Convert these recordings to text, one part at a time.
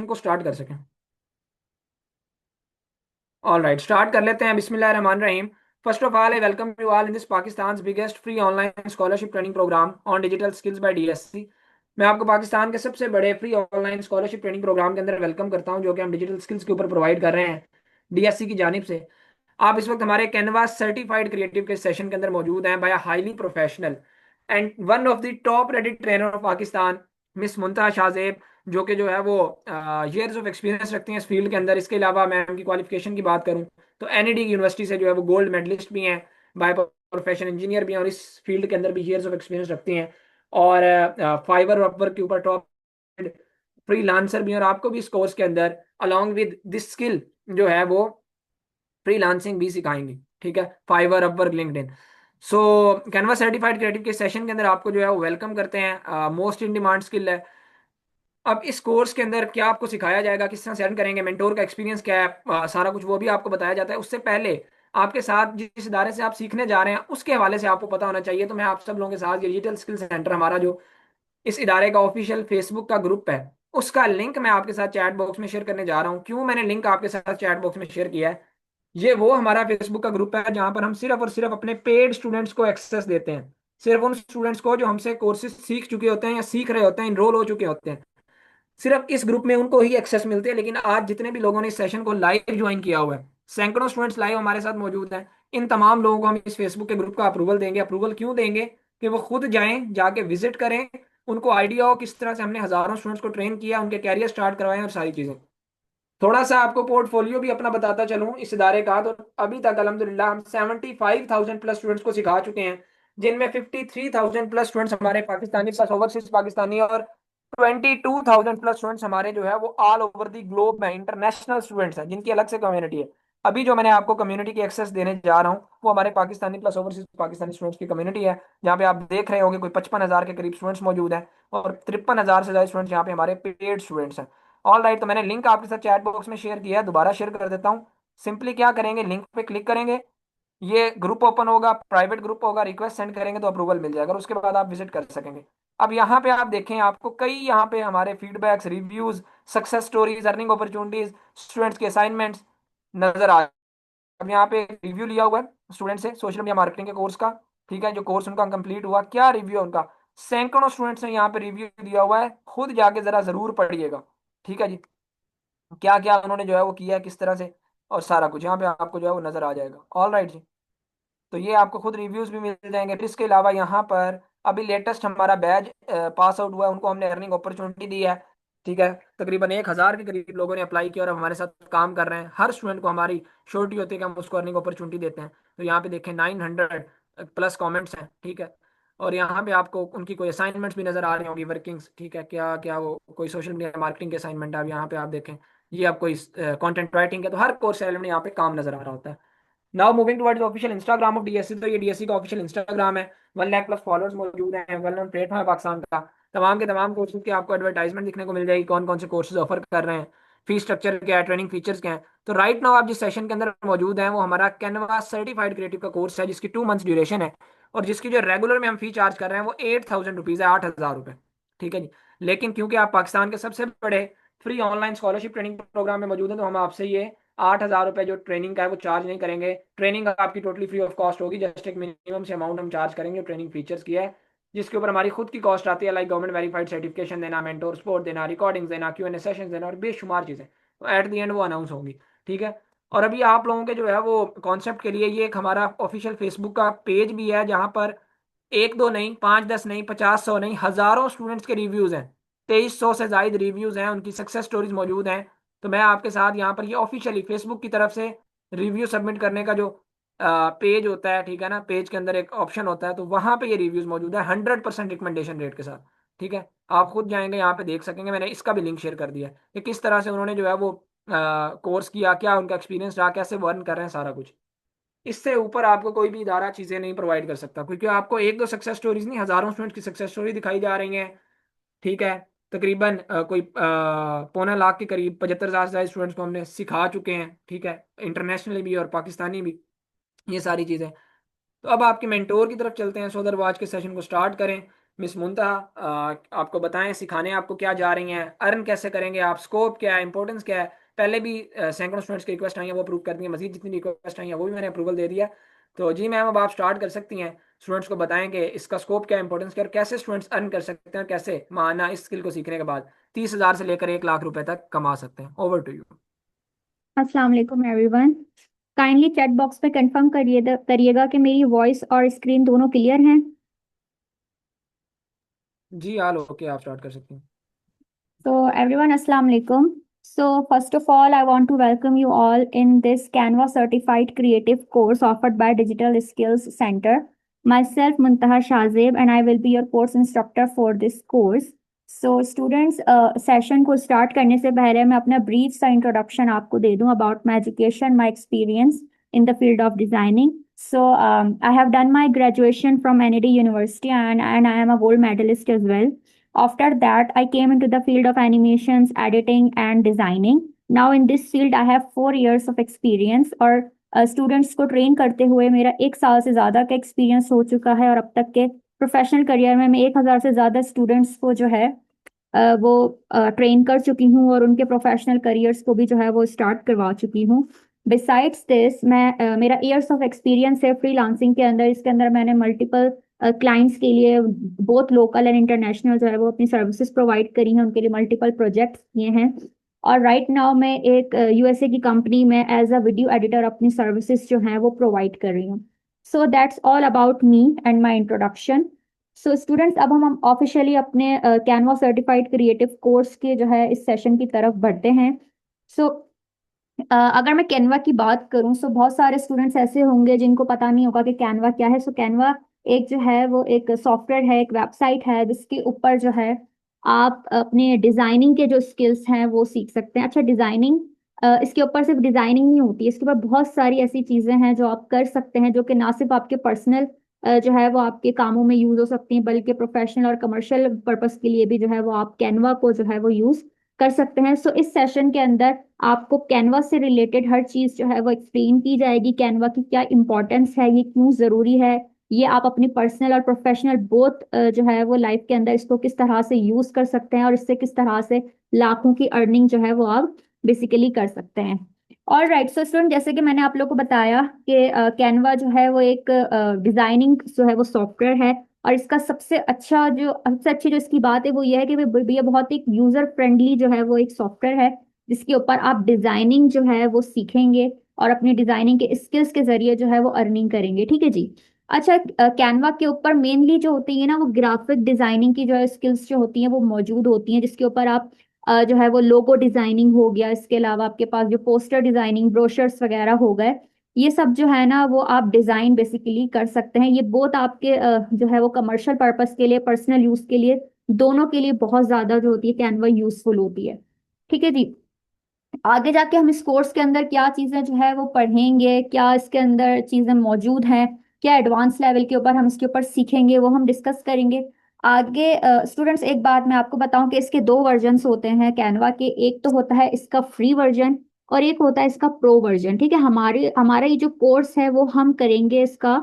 Session को start कर सकें। ऑल राइट, स्टार्ट कर लेते हैं। बिस्मिल्लाहिर्रहमानिर्रहीम। First of all, I welcome you all in this Pakistan biggest free online scholarship training programme on digital skills by DSC. मैं आपको पाकिस्तान के सबसे बड़े free online scholarship training programme के अंदर वेलकम करता हूं, जो कि हम डिजिटल स्किल्स के ऊपर प्रोवाइड कर रहे हैं डीएससी की जानिब से। आप इस वक्त हमारे कैनवास सर्टिफाइड क्रिएटिव के सेशन के अंदर मौजूद हैं by highly professional and one of the top rated trainer of Pakistan, miss Muntaha Shahzeb, जो कि जो है वो ईयर्स ऑफ एक्सपीरियंस रखती हैं इस फील्ड के अंदर। इसके अलावा मैं उनकी क्वालिफिकेशन की बात करूं तो एनईडी यूनिवर्सिटी से जो है वो गोल्ड मेडलिस्ट भी हैं, बाय प्रोफेशन इंजीनियर भी हैं, और इस फील्ड के अंदर भी ईयर्स ऑफ एक्सपीरियंस रखती हैं। और फाइवर अपवर्क के ऊपर टॉप फ्री लांसर भी हैं। और आपको भी इस कोर्स के अंदर अलॉन्ग विद दिस स्किल जो है वो फ्रीलांसिंग भी सिखाएंगे। ठीक है, फाइवर अपवर्क लिंक्डइन। सो कैनवा सर्टिफाइड क्रिएटिव के सेशन के अंदर आपको जो है वो वेलकम करते हैं। मोस्ट इन डिमांड स्किल है। अब इस कोर्स के अंदर क्या आपको सिखाया जाएगा, किस तरह से अर्न करेंगे, मेंटोर का एक्सपीरियंस क्या है, सारा कुछ वो भी आपको बताया जाता है। उससे पहले आपके साथ जिस इदारे से आप सीखने जा रहे हैं उसके हवाले से आपको पता होना चाहिए। तो मैं आप सब लोगों के साथ ये डिजिटल स्किल सेंटर, हमारा जो इस इदारे का ऑफिशियल फेसबुक का ग्रुप है, उसका लिंक मैं आपके साथ चैट बॉक्स में शेयर करने जा रहा हूँ। क्यों मैंने लिंक आपके साथ चैट बॉक्स में शेयर किया है? ये वो हमारा फेसबुक का ग्रुप है जहां पर हम सिर्फ और सिर्फ अपने पेड स्टूडेंट्स को एक्सेस देते हैं। सिर्फ उन स्टूडेंट्स को जो हमसे कोर्सेज सीख चुके होते हैं या सीख रहे होते हैं, इनरोल हो चुके होते हैं, सिर्फ इस ग्रुप में उनको ही एक्सेस मिलते हैं। लेकिन आज जितने भी लोगों ने इस सेशन को लाइव ज्वाइन किया हुआ है, सैकड़ों स्टूडेंट्स लाइव हमारे साथ मौजूद हैं, इन तमाम लोगों को हम इस फेसबुक के ग्रुप का अप्रूवल देंगे। अप्रूवल क्यों देंगे? कि वो खुद जाएं, जाके विजिट करें, उनको आइडिया हो किस तरह से हमने हजारों स्टूडेंट्स को ट्रेन किया, उनके कैरियर स्टार्ट करवाएं और सारी चीजें। थोड़ा सा आपको पोर्टफोलियो भी अपना बताता चलूं इस इदारे का, तो अभी तक अल्हम्दुलिल्लाह हम 75,000 प्लस स्टूडेंट्स को सिखा चुके हैं, जिनमें 53,000 प्लस स्टूडेंट्स हमारे पाकिस्तानी प्लस ओवरसीज पाकिस्तानी, और 22,000 प्लस स्टूडेंट्स हमारे जो है वो ऑल ओवर दी ग्लोब में इंटरनेशनल स्टूडेंट्स हैं, जिनकी अलग से कम्युनिटी है। अभी जो मैंने आपको कम्युनिटी की एक्सेस देने जा रहा हूँ वो हमारे Pakistani plus overseas Pakistani students की कम्युनिटी है, जहाँ पे आप देख रहे होंगे कोई 55,000 के करीब स्टूडेंट्स मौजूद हैं, और 53,000 से ज्यादा स्टूडेंट्स यहाँ पे हमारे पेड स्टूडेंट्स हैं। ऑल राइट, तो मैंने लिंक आपके साथ चैट बॉक्स में शेयर किया है, दोबारा शेयर कर देता हूँ। सिंपली क्या करेंगे, लिंक पे क्लिक करेंगे, ये ग्रुप ओपन होगा, प्राइवेट ग्रुप होगा, रिक्वेस्ट सेंड करेंगे तो अप्रूवल मिल जाएगा, और उसके बाद आप विजिट कर सकेंगे। अब यहाँ पे आप देखें, आपको कई यहाँ पे हमारे feedbacks, reviews, success stories, earning opportunities, students के असाइनमेंट्स नजर आ। अब यहाँ पे रिव्यू लिया हुआ है स्टूडेंट से सोशल मीडिया मार्केटिंग के कोर्स का। ठीक है, जो कोर्स उनका कंप्लीट हुआ, क्या रिव्यू है उनका, सैकड़ों स्टूडेंट्स ने यहाँ पे रिव्यू दिया हुआ है, खुद जाके जरा जरूर पढ़िएगा। ठीक है जी, क्या क्या उन्होंने जो है वो किया है, किस तरह से, और सारा कुछ यहाँ पे आपको जो है वो नजर आ जाएगा। ऑल राइट जी, तो ये आपको खुद रिव्यूज भी मिल जाएंगे। फिर इसके अलावा यहाँ पर अभी लेटेस्ट हमारा बैच पास आउट हुआ है, उनको हमने अर्निंग अपॉर्चुनिटी दी है। ठीक है, तकरीबन 1,000 के करीब लोगों ने अप्लाई किया और अब हमारे साथ काम कर रहे हैं। हर स्टूडेंट को हमारी श्योरिटी होती है कि हम उसको अर्निंग अपॉर्चुनिटी देते हैं। तो यहाँ पे देखें 900 प्लस कमेंट्स हैं। ठीक है, और यहाँ पे आपको उनकी कोई असाइनमेंट्स भी नजर आ रही होंगी, वर्किंग्स। ठीक है, क्या क्या वो कोई सोशल मीडिया मार्केटिंग के असाइनमेंट है, अब यहाँ पे आप देखें, ये आपको इस कंटेंट राइटिंग का, तो हर कोर्स एलिमेंट यहाँ पे काम नजर आ रहा होता है। Now moving towards official Instagram of DSC, तो ये डीएससी का ऑफिशियल इंस्टाग्राम है। 1 लाख प्लस फॉलोअर्स मौजूद हैं, वेल नोन प्लेटफॉर्म है पाकिस्तान का। तमाम के तमाम कोर्सेज की आपको एडवर्टाइजमेंट दिखने को मिल जाएगी, कौन कौन से कोर्सेज ऑफर कर रहे हैं, फीस स्ट्रक्चर क्या है, ट्रेनिंग फीचर्स क्या है। तो राइट नाउ आप जिस सेशन के अंदर मौजूद हैं वो हमारा कैनवा सर्टिफाइड क्रिएटिव का कोर्स है, जिसकी 2 मंथ्स ड्यूरेशन है, और जिसकी जो रेगुलर में हम फी चार्ज कर रहे हैं वो 8,000 रुपीज़ है, 8,000 रुपये। ठीक है जी, लेकिन क्योंकि आप पाकिस्तान के सबसे बड़े free online scholarship training programme में मौजूद हैं, तो हम आपसे ये 8,000 रुपये जो ट्रेनिंग का है वो चार्ज नहीं करेंगे। ट्रेनिंग आपकी टोटली फ्री ऑफ कॉस्ट होगी, जस्ट एक मिनिमम से अमाउंट हम चार्ज करेंगे ट्रेनिंग फीचर्स की है, जिसके ऊपर हमारी खुद की कॉस्ट आती है, लाइक गवर्नमेंट वेरीफाइड सर्टिफिकेशन देना, मेंटोर सपोर्ट देना, रिकॉर्डिंग्स देना, Q&A सेशंस देना, और बेशुमार चीज़ें। तो एट द एंड वो अनाउंस होंगी। ठीक है, और अभी आप लोगों के जो है वो कॉन्सेप्ट के लिए ये एक हमारा ऑफिशियल फेसबुक का पेज भी है, जहाँ पर एक दो नहीं, 5-10 नहीं, 50-100 नहीं, हजारों स्टूडेंट्स के रिव्यूज हैं। 2,300 से जायद रिव्यूज हैं, उनकी सक्सेस स्टोरीज मौजूद हैं। तो मैं आपके साथ यहाँ पर ये ऑफिशियली फेसबुक की तरफ से रिव्यू सबमिट करने का जो पेज होता है, ठीक है ना, पेज के अंदर एक ऑप्शन होता है, तो वहां पे ये रिव्यूज मौजूद है 100% रिकमेंडेशन रेट के साथ। ठीक है, आप खुद जाएंगे यहाँ पे देख सकेंगे, मैंने इसका भी लिंक शेयर कर दिया है कि किस तरह से उन्होंने जो है वो कोर्स किया, क्या उनका एक्सपीरियंस रहा, कैसे वो अर्न कर रहे हैं, सारा कुछ। इससे ऊपर आपको कोई भी इदारा चीजें नहीं प्रोवाइड कर सकता, क्योंकि आपको एक दो सक्सेस स्टोरीज नहीं, हजारों स्टूडेंट्स की सक्सेस स्टोरी दिखाई जा रही हैं। ठीक है, तकरीबन कोई 1.25 लाख के करीब 75,000 से ज्यादा स्टूडेंट्स को हमने सिखा चुके हैं। ठीक है, इंटरनेशनली भी और पाकिस्तानी भी, ये सारी चीजें। तो अब आपके मेंटोर की तरफ चलते हैं, सो दर आज के सेशन को स्टार्ट करें। मिस मुंता, आपको बताएं सिखाने आपको क्या जा रही हैं, अर्न कैसे करेंगे आप, स्कोप क्या है, इंपॉर्टेंस क्या है। पहले भी सैकड़ों स्टूडेंट्स की रिक्वेस्ट आई है, वो अप्रूव कर दी है। मजीद जितनी रिक्वेस्ट आई है वो भी मैंने अप्रूवल दे दिया। तो जी मैम, अब आप स्टार्ट कर सकती हैं। स्टूडेंट्स को बताएं कि इसका स्कोप क्या है, इंपॉर्टेंस क्या है, और कैसे स्टूडेंट्स अर्न कर सकते हैं, और कैसे माना इस स्किल को सीखने के बाद 30,000 से लेकर 1 लाख रुपए तक कमा सकते हैं। Over to you. अस्सलाम वालेकुम एवरीवन। काइंडली चैट बॉक्स में कंफर्म करिएगा कि मेरी वॉइस और स्क्रीन दोनों क्लियर हैं। जी हाल ओके, आप स्टार्ट कर सकती हैं। So everyone, Assalamu alaikum. So first of all, I want to welcome you all in this Canva certified creative course offered by Digital Skills Center. Myself, Muntaha Shazib, and I will be your course instructor for this course. So students, session को start करने से पहले मैं अपना brief सा introduction आपको दे दूं about my education, my experience in the field of designing. So I have done my graduation from NED University and I am a gold medalist as well. After that, I came into the field of animations, editing, and designing. Now, in this field, I have 4 years of experience और students को train करते हुए मेरा 1 साल से ज़्यादा का experience हो चुका है। और अब तक के प्रोफेशनल करियर में मैं 1,000 से ज़्यादा स्टूडेंट्स को जो है वो ट्रेन कर चुकी हूँ और उनके प्रोफेशनल करियर्स को भी जो है वो स्टार्ट करवा चुकी हूँ। बिसाइड्स दिस मैं मेरा ईयर्स ऑफ एक्सपीरियंस है फ्रीलांसिंग के अंदर। इसके अंदर मैंने मल्टीपल क्लाइंट्स के लिए बहुत लोकल एंड इंटरनेशनल जो है वो अपनी सर्विसेज प्रोवाइड करी हैं, उनके लिए मल्टीपल प्रोजेक्ट्स किए हैं। और राइट नाउ मैं एक यूएसए की कंपनी में एज अ वीडियो एडिटर अपनी सर्विसेज जो हैं वो प्रोवाइड कर रही हूँ। So that's all about me and my introduction. So students, अब हम ऑफिशियली अपने कैनवा सर्टिफाइड क्रिएटिव कोर्स के जो है इस सेशन की तरफ बढ़ते हैं। सो अगर मैं कैनवा की बात करूं तो बहुत सारे स्टूडेंट्स ऐसे होंगे जिनको पता नहीं होगा कि कैनवा क्या है। सो कैनवा एक जो है वो एक सॉफ्टवेयर है, एक वेबसाइट है जिसके ऊपर जो है आप अपने डिजाइनिंग के जो स्किल्स हैं वो सीख सकते हैं। अच्छा, डिजाइनिंग इसके ऊपर सिर्फ डिजाइनिंग नहीं होती है, इसके ऊपर बहुत सारी ऐसी चीजें हैं जो आप कर सकते हैं जो कि ना सिर्फ आपके पर्सनल जो है वो आपके कामों में यूज हो सकती हैं, बल्कि प्रोफेशनल और कमर्शियल पर्पस के लिए भी जो है वो आप कैनवा को जो है वो यूज कर सकते हैं। सो इस सेशन के अंदर आपको कैनवा से रिलेटेड हर चीज जो है वो एक्सप्लेन की जाएगी। कैनवा की क्या इंपॉर्टेंस है, ये क्यों जरूरी है, ये आप अपनी पर्सनल और प्रोफेशनल बोथ जो है वो लाइफ के अंदर इसको किस तरह से यूज कर सकते हैं और इससे किस तरह से लाखों की अर्निंग जो है वो आप बेसिकली कर सकते हैं। और राइट, सो स्टूडेंट, जैसे कि मैंने आप लोग को बताया कि कैनवा जो है वो एक डिजाइनिंग जो है वो सॉफ्टवेयर है। और इसका सबसे अच्छी जो इसकी बात है वो ये है कि ये बहुत एक यूजर फ्रेंडली जो है वो एक सॉफ्टवेयर है जिसके ऊपर आप डिजाइनिंग जो है वो सीखेंगे और अपनी डिजाइनिंग के स्किल्स के जरिए जो है वो अर्निंग करेंगे। ठीक है जी। अच्छा, कैनवा के ऊपर मेनली जो होती है ना वो ग्राफिक डिजाइनिंग की जो है स्किल्स जो होती हैं वो मौजूद होती हैं, जिसके ऊपर आप जो है वो लोगो डिजाइनिंग हो गया, इसके अलावा आपके पास जो पोस्टर डिजाइनिंग, ब्रोशर्स वगैरह हो गए, ये सब जो है ना वो आप डिजाइन बेसिकली कर सकते हैं। ये बोथ आपके जो है वो कमर्शियल पर्पस के लिए, पर्सनल यूज के लिए, दोनों के लिए बहुत ज्यादा जो होती है कैनवा यूजफुल होती है। ठीक है जी। आगे जाके हम इस कोर्स के अंदर क्या चीजें जो है वो पढ़ेंगे, क्या इसके अंदर चीजें मौजूद हैं, क्या एडवांस लेवल के ऊपर हम इसके ऊपर सीखेंगे, वो हम डिस्कस करेंगे आगे। स्टूडेंट्स, एक बात मैं आपको बताऊं कि इसके दो वर्जन्स होते हैं कैनवा के। एक तो होता है इसका फ्री वर्जन और एक होता है इसका प्रो वर्जन। ठीक है, हमारा ये जो कोर्स है वो हम करेंगे इसका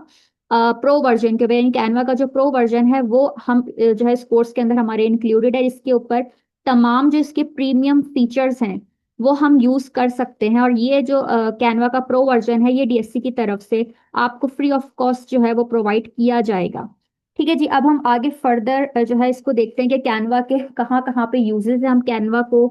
प्रो वर्जन के। यानी कैनवा का जो प्रो वर्जन है वो हम जो है इस कोर्स के अंदर हमारे इंक्लूडेड है। इसके ऊपर तमाम जो इसके प्रीमियम फीचर्स हैं वो हम यूज कर सकते हैं। और ये जो कैनवा का प्रो वर्जन है ये डीएससी की तरफ से आपको फ्री ऑफ कॉस्ट जो है वो प्रोवाइड किया जाएगा। ठीक है जी। अब हम आगे फर्दर जो है इसको देखते हैं कि कैनवा के कहाँ कहाँ पे यूजेस है, हम कैनवा को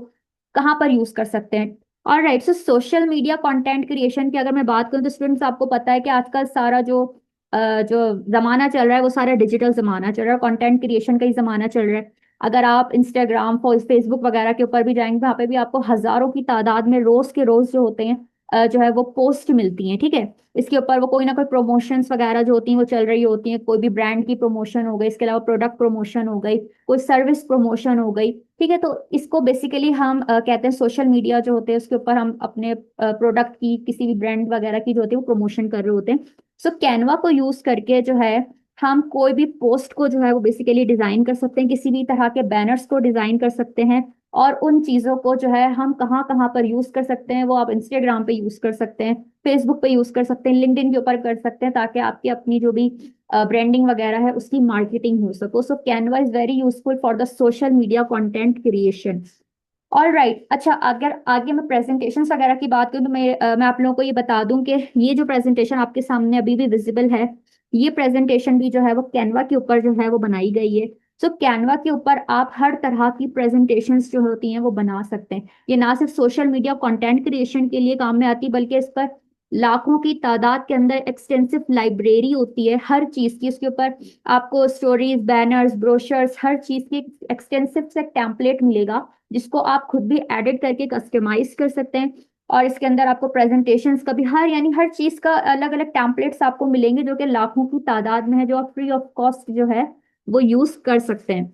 कहाँ पर यूज कर सकते हैं। और राइट, सो सोशल मीडिया कंटेंट क्रिएशन की अगर मैं बात करूँ तो स्टूडेंट्स, आपको पता है कि आजकल सारा जो जमाना चल रहा है वो सारा डिजिटल जमाना चल रहा है, कंटेंट क्रिएशन का ही जमाना चल रहा है। अगर आप इंस्टाग्राम, फेसबुक वगैरह के ऊपर भी जाएंगे, वहाँ पे भी आपको हजारों की तादाद में रोज के रोज जो होते हैं जो है वो पोस्ट मिलती हैं। ठीक है, इसके ऊपर वो कोई ना कोई प्रमोशंस वगैरह जो होती हैं वो चल रही होती हैं। कोई भी ब्रांड की प्रमोशन हो गई, इसके अलावा प्रोडक्ट प्रमोशन हो गई, कोई सर्विस प्रमोशन हो गई। ठीक है, तो इसको बेसिकली हम कहते हैं सोशल मीडिया जो होते हैं उसके ऊपर हम अपने प्रोडक्ट की, किसी भी ब्रांड वगैरह की जो होती है वो प्रमोशन कर रहे होते हैं। सो कैनवा को यूज करके जो है हम कोई भी पोस्ट को जो है वो बेसिकली डिजाइन कर सकते हैं, किसी भी तरह के बैनर्स को डिजाइन कर सकते हैं। और उन चीजों को जो है हम कहाँ कहाँ पर यूज कर सकते हैं, वो आप इंस्टाग्राम पे यूज कर सकते हैं, फेसबुक पे यूज कर सकते हैं, लिंक्डइन के ऊपर कर सकते हैं, ताकि आपकी अपनी जो भी ब्रांडिंग वगैरह है उसकी मार्केटिंग हो सको। So Canva is very useful for the social media content creation. All right, अच्छा अगर आगे मैं प्रेजेंटेशन वगैरह की बात करूँ तो मैं आप लोगों को ये बता दूं कि ये जो प्रेजेंटेशन आपके सामने अभी भी विजिबल है, ये प्रेजेंटेशन भी जो है वो कैनवा के ऊपर जो है वो बनाई गई है। सो कैनवा के ऊपर आप हर तरह की प्रेजेंटेशंस जो होती हैं वो बना सकते हैं। ये ना सिर्फ सोशल मीडिया कंटेंट क्रिएशन के लिए काम में आती, बल्कि इस पर लाखों की तादाद के अंदर एक्सटेंसिव लाइब्रेरी होती है हर चीज की। उसके ऊपर आपको स्टोरीज, बैनर्स, ब्रोशर्स, हर चीज की एक्सटेंसिव से टेम्पलेट मिलेगा, जिसको आप खुद भी एडिट करके कस्टमाइज कर सकते हैं। और इसके अंदर आपको प्रेजेंटेशंस का भी हर चीज का अलग अलग टेम्पलेट्स आपको मिलेंगे, जो कि लाखों की तादाद में है, जो आप फ्री ऑफ कॉस्ट जो है वो यूज कर सकते हैं।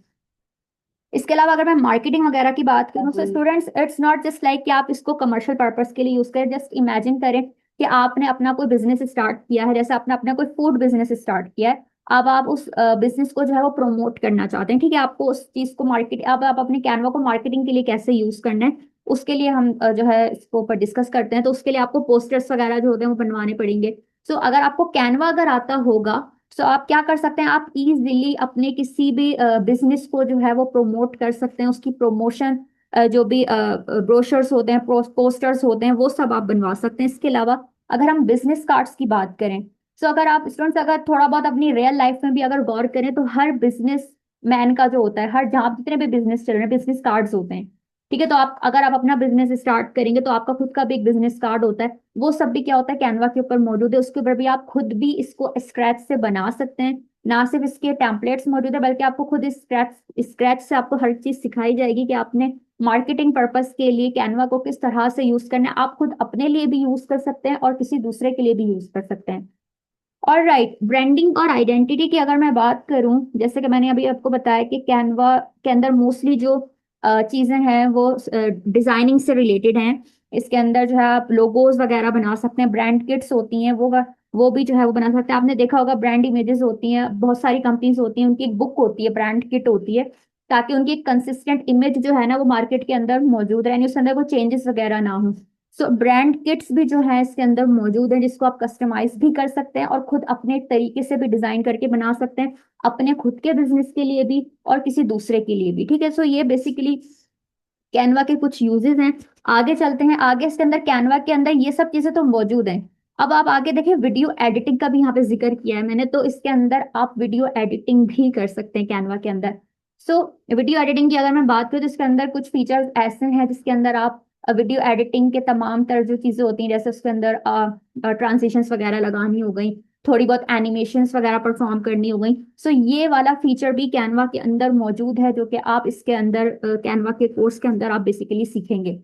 इसके अलावा अगर मैं मार्केटिंग वगैरह की बात करूं तो students, it's not just like कि आप इसको कमर्शियल पर्पस के लिए यूज करें। जस्ट इमेजिन करें कि आपने अपना कोई बिजनेस स्टार्ट किया है, जैसे आपने अपना कोई फूड बिजनेस स्टार्ट किया है। अब आप उस बिजनेस को जो है वो प्रमोट करना चाहते हैं, ठीक है। आपको उस चीज को मार्केट, अब आप अपने कैनवा को मार्केटिंग के लिए कैसे यूज करना है, उसके लिए हम जो है इसको ऊपर डिस्कस करते हैं। तो उसके लिए आपको पोस्टर्स वगैरह जो होते हैं वो बनवाने पड़ेंगे। सो अगर आपको कैनवा अगर आता होगा, सो आप क्या कर सकते हैं, आप इजीली अपने किसी भी बिजनेस को जो है वो प्रमोट कर सकते हैं। उसकी प्रमोशन, जो भी ब्रोशर्स होते हैं, पोस्टर्स होते हैं, वो सब आप बनवा सकते हैं। इसके अलावा अगर हम बिजनेस कार्ड्स की बात करें, सो अगर आप स्टूडेंट्स अगर थोड़ा बहुत अपनी रियल लाइफ में भी अगर गौर करें, तो हर बिजनेस मैन का जो होता है, हर जहाँ जितने भी बिजनेस चल रहे हैं, बिजनेस कार्ड्स होते हैं, ठीक है। तो आप अगर आप अपना बिजनेस स्टार्ट करेंगे तो आपका खुद का भी एक बिजनेस कार्ड होता है। वो सब भी क्या होता है, कैनवा के ऊपर मौजूद है। उसके ऊपर भी आप खुद भी इसको स्क्रैच से बना सकते हैं। ना सिर्फ इसके टेम्पलेट्स मौजूद है, बल्कि आपको खुद स्क्रैच स्क्रैच से आपको हर चीज सिखाई जाएगी कि आपने मार्केटिंग पर्पस के लिए कैनवा को किस तरह से यूज करना है। आप खुद अपने लिए भी यूज कर सकते हैं और किसी दूसरे के लिए भी यूज कर सकते हैं। और राइट, ब्रांडिंग और आइडेंटिटी की अगर मैं बात करूं, जैसे कि मैंने अभी आपको बताया कि कैनवा के अंदर मोस्टली जो चीजें हैं वो डिजाइनिंग से रिलेटेड हैं। इसके अंदर जो है आप लोगोज वगैरह बना सकते हैं, ब्रांड किट्स होती हैं वो भी जो है वो बना सकते हैं। आपने देखा होगा ब्रांड इमेजेस होती हैं, बहुत सारी कंपनीज होती हैं, उनकी एक बुक होती है, ब्रांड किट होती है, ताकि उनकी कंसिस्टेंट इमेज जो है ना वो मार्केट के अंदर मौजूद रहे, यानी उसके अंदर कोई चेंजेस वगैरह ना हो। सो ब्रांड किट्स भी जो है इसके अंदर मौजूद है, जिसको आप कस्टमाइज भी कर सकते हैं और खुद अपने तरीके से भी डिजाइन करके बना सकते हैं, अपने खुद के बिजनेस के लिए भी और किसी दूसरे के लिए भी, ठीक है। सो ये बेसिकली कैनवा के कुछ यूजेस हैं। आगे चलते हैं, आगे इसके अंदर कैनवा के अंदर ये सब चीजें तो मौजूद हैं। अब आप आगे देखें, वीडियो एडिटिंग का भी यहाँ पे जिक्र किया है मैंने, तो इसके अंदर आप वीडियो एडिटिंग भी कर सकते हैं कैनवा के अंदर। सो वीडियो एडिटिंग की अगर मैं बात करूँ तो इसके अंदर कुछ फीचर्स ऐसे हैं जिसके अंदर आप वीडियो एडिटिंग के तमाम तरह जो चीजें होती हैं, जैसे उसके अंदर ट्रांसिशंस वगैरह लगानी हो गई, थोड़ी बहुत एनिमेशंस वगैरह परफॉर्म करनी हो गई। सो ये वाला फीचर भी कैनवा के अंदर मौजूद है, जो कि आप इसके अंदर कैनवा के कोर्स के अंदर आप बेसिकली सीखेंगे।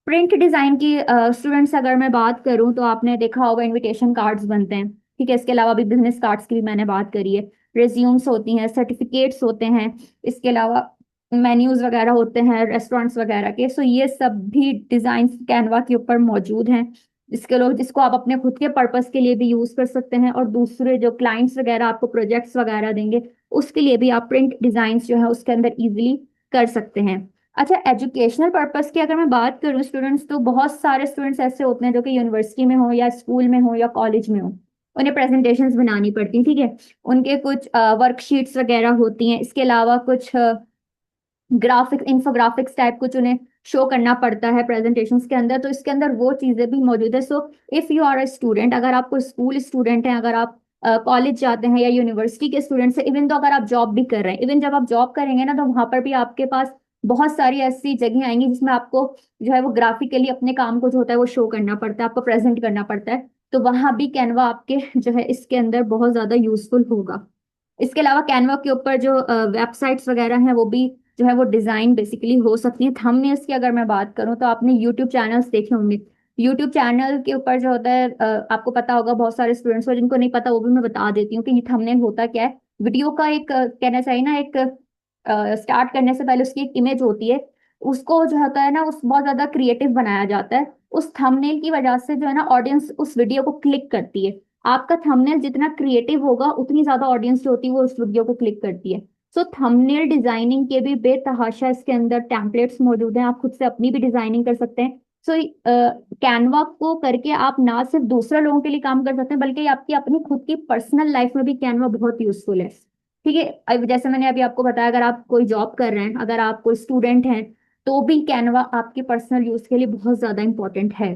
प्रिंट डिजाइन की स्टूडेंट्स अगर मैं बात करूं तो आपने देखा होगा इनविटेशन कार्ड्स बनते हैं, ठीक है। इसके अलावा भी बिजनेस कार्ड्स की भी मैंने बात करी है, रेज्यूम्स होती हैं, सर्टिफिकेट्स होते हैं, इसके अलावा मेन्यूज वगैरह होते हैं रेस्टोरेंट्स वगैरह के। सो ये सब भी डिजाइन कैनवा के ऊपर मौजूद हैं। इसके लोग जिसको आप अपने खुद के पर्पस के लिए भी यूज कर सकते हैं, और दूसरे जो क्लाइंट्स वगैरह आपको प्रोजेक्ट्स वगैरह देंगे उसके लिए भी आप प्रिंट डिजाइन जो है उसके अंदर इजिली कर सकते हैं। अच्छा, एजुकेशनल पर्पस की अगर मैं बात करूं स्टूडेंट्स, तो बहुत सारे स्टूडेंट्स ऐसे होते हैं जो कि यूनिवर्सिटी में हो या स्कूल में हो या कॉलेज में हो, उन्हें प्रेजेंटेशंस बनानी पड़ती हैं, ठीक है। उनके कुछ वर्कशीट्स वगैरह होती हैं, इसके अलावा कुछ ग्राफिक्स, इंफोग्राफिक्स टाइप कुछ उन्हें शो करना पड़ता है प्रेजेंटेशंस के अंदर। तो इसके अंदर वो चीजें भी मौजूद है। So if you are a student, अगर आप कोई स्कूल स्टूडेंट हैं, अगर आप कॉलेज जाते हैं या यूनिवर्सिटी के स्टूडेंट्स हैं, इवन तो अगर आप जॉब भी कर रहे हैं, इवन जब आप जॉब करेंगे ना, तो वहां पर भी आपके पास बहुत सारी ऐसी जगह आएंगी जिसमें आपको जो है वो ग्राफिकली अपने काम को जो होता है वो शो करना पड़ता है, आपको प्रेजेंट करना पड़ता है। तो वहां भी कैनवा आपके जो है इसके अंदर बहुत ज्यादा यूजफुल होगा। इसके अलावा कैनवा के ऊपर जो वेबसाइट्स वगैरह हैं वो भी जो है वो डिजाइन बेसिकली हो सकती है। थंबनेल्स की अगर मैं बात करूं तो आपने यूट्यूब चैनल्स देखे होंगे, यूट्यूब चैनल के ऊपर जो होता है आपको पता होगा, बहुत सारे स्टूडेंट्स को जिनको नहीं पता वो भी मैं बता देती हूँ कि ये थंबनेल होता क्या है। वीडियो का एक कहना चाहिए ना, एक स्टार्ट करने से पहले उसकी एक इमेज होती है, उसको जो होता है ना उस बहुत ज्यादा क्रिएटिव बनाया जाता है। उस थंबनेल की वजह से जो है ना ऑडियंस उस वीडियो को क्लिक करती है। आपका थंबनेल जितना क्रिएटिव होगा उतनी ज्यादा ऑडियंस जो होती है वो उस वीडियो को क्लिक करती है। सो थंबनेल डिजाइनिंग के भी बेतहाशा इसके अंदर टेम्पलेट्स मौजूद हैं, आप खुद से अपनी भी डिजाइनिंग कर सकते हैं। सो कैनवा को करके आप ना सिर्फ दूसरे लोगों के लिए काम कर सकते हैं, बल्कि आपकी अपनी खुद की पर्सनल लाइफ में भी कैनवा बहुत यूजफुल है। ठीक है, अब जैसे मैंने अभी आपको बताया, अगर आप कोई जॉब कर रहे हैं, अगर आप कोई स्टूडेंट हैं, तो भी कैनवा आपके पर्सनल यूज के लिए बहुत ज्यादा इंपॉर्टेंट है।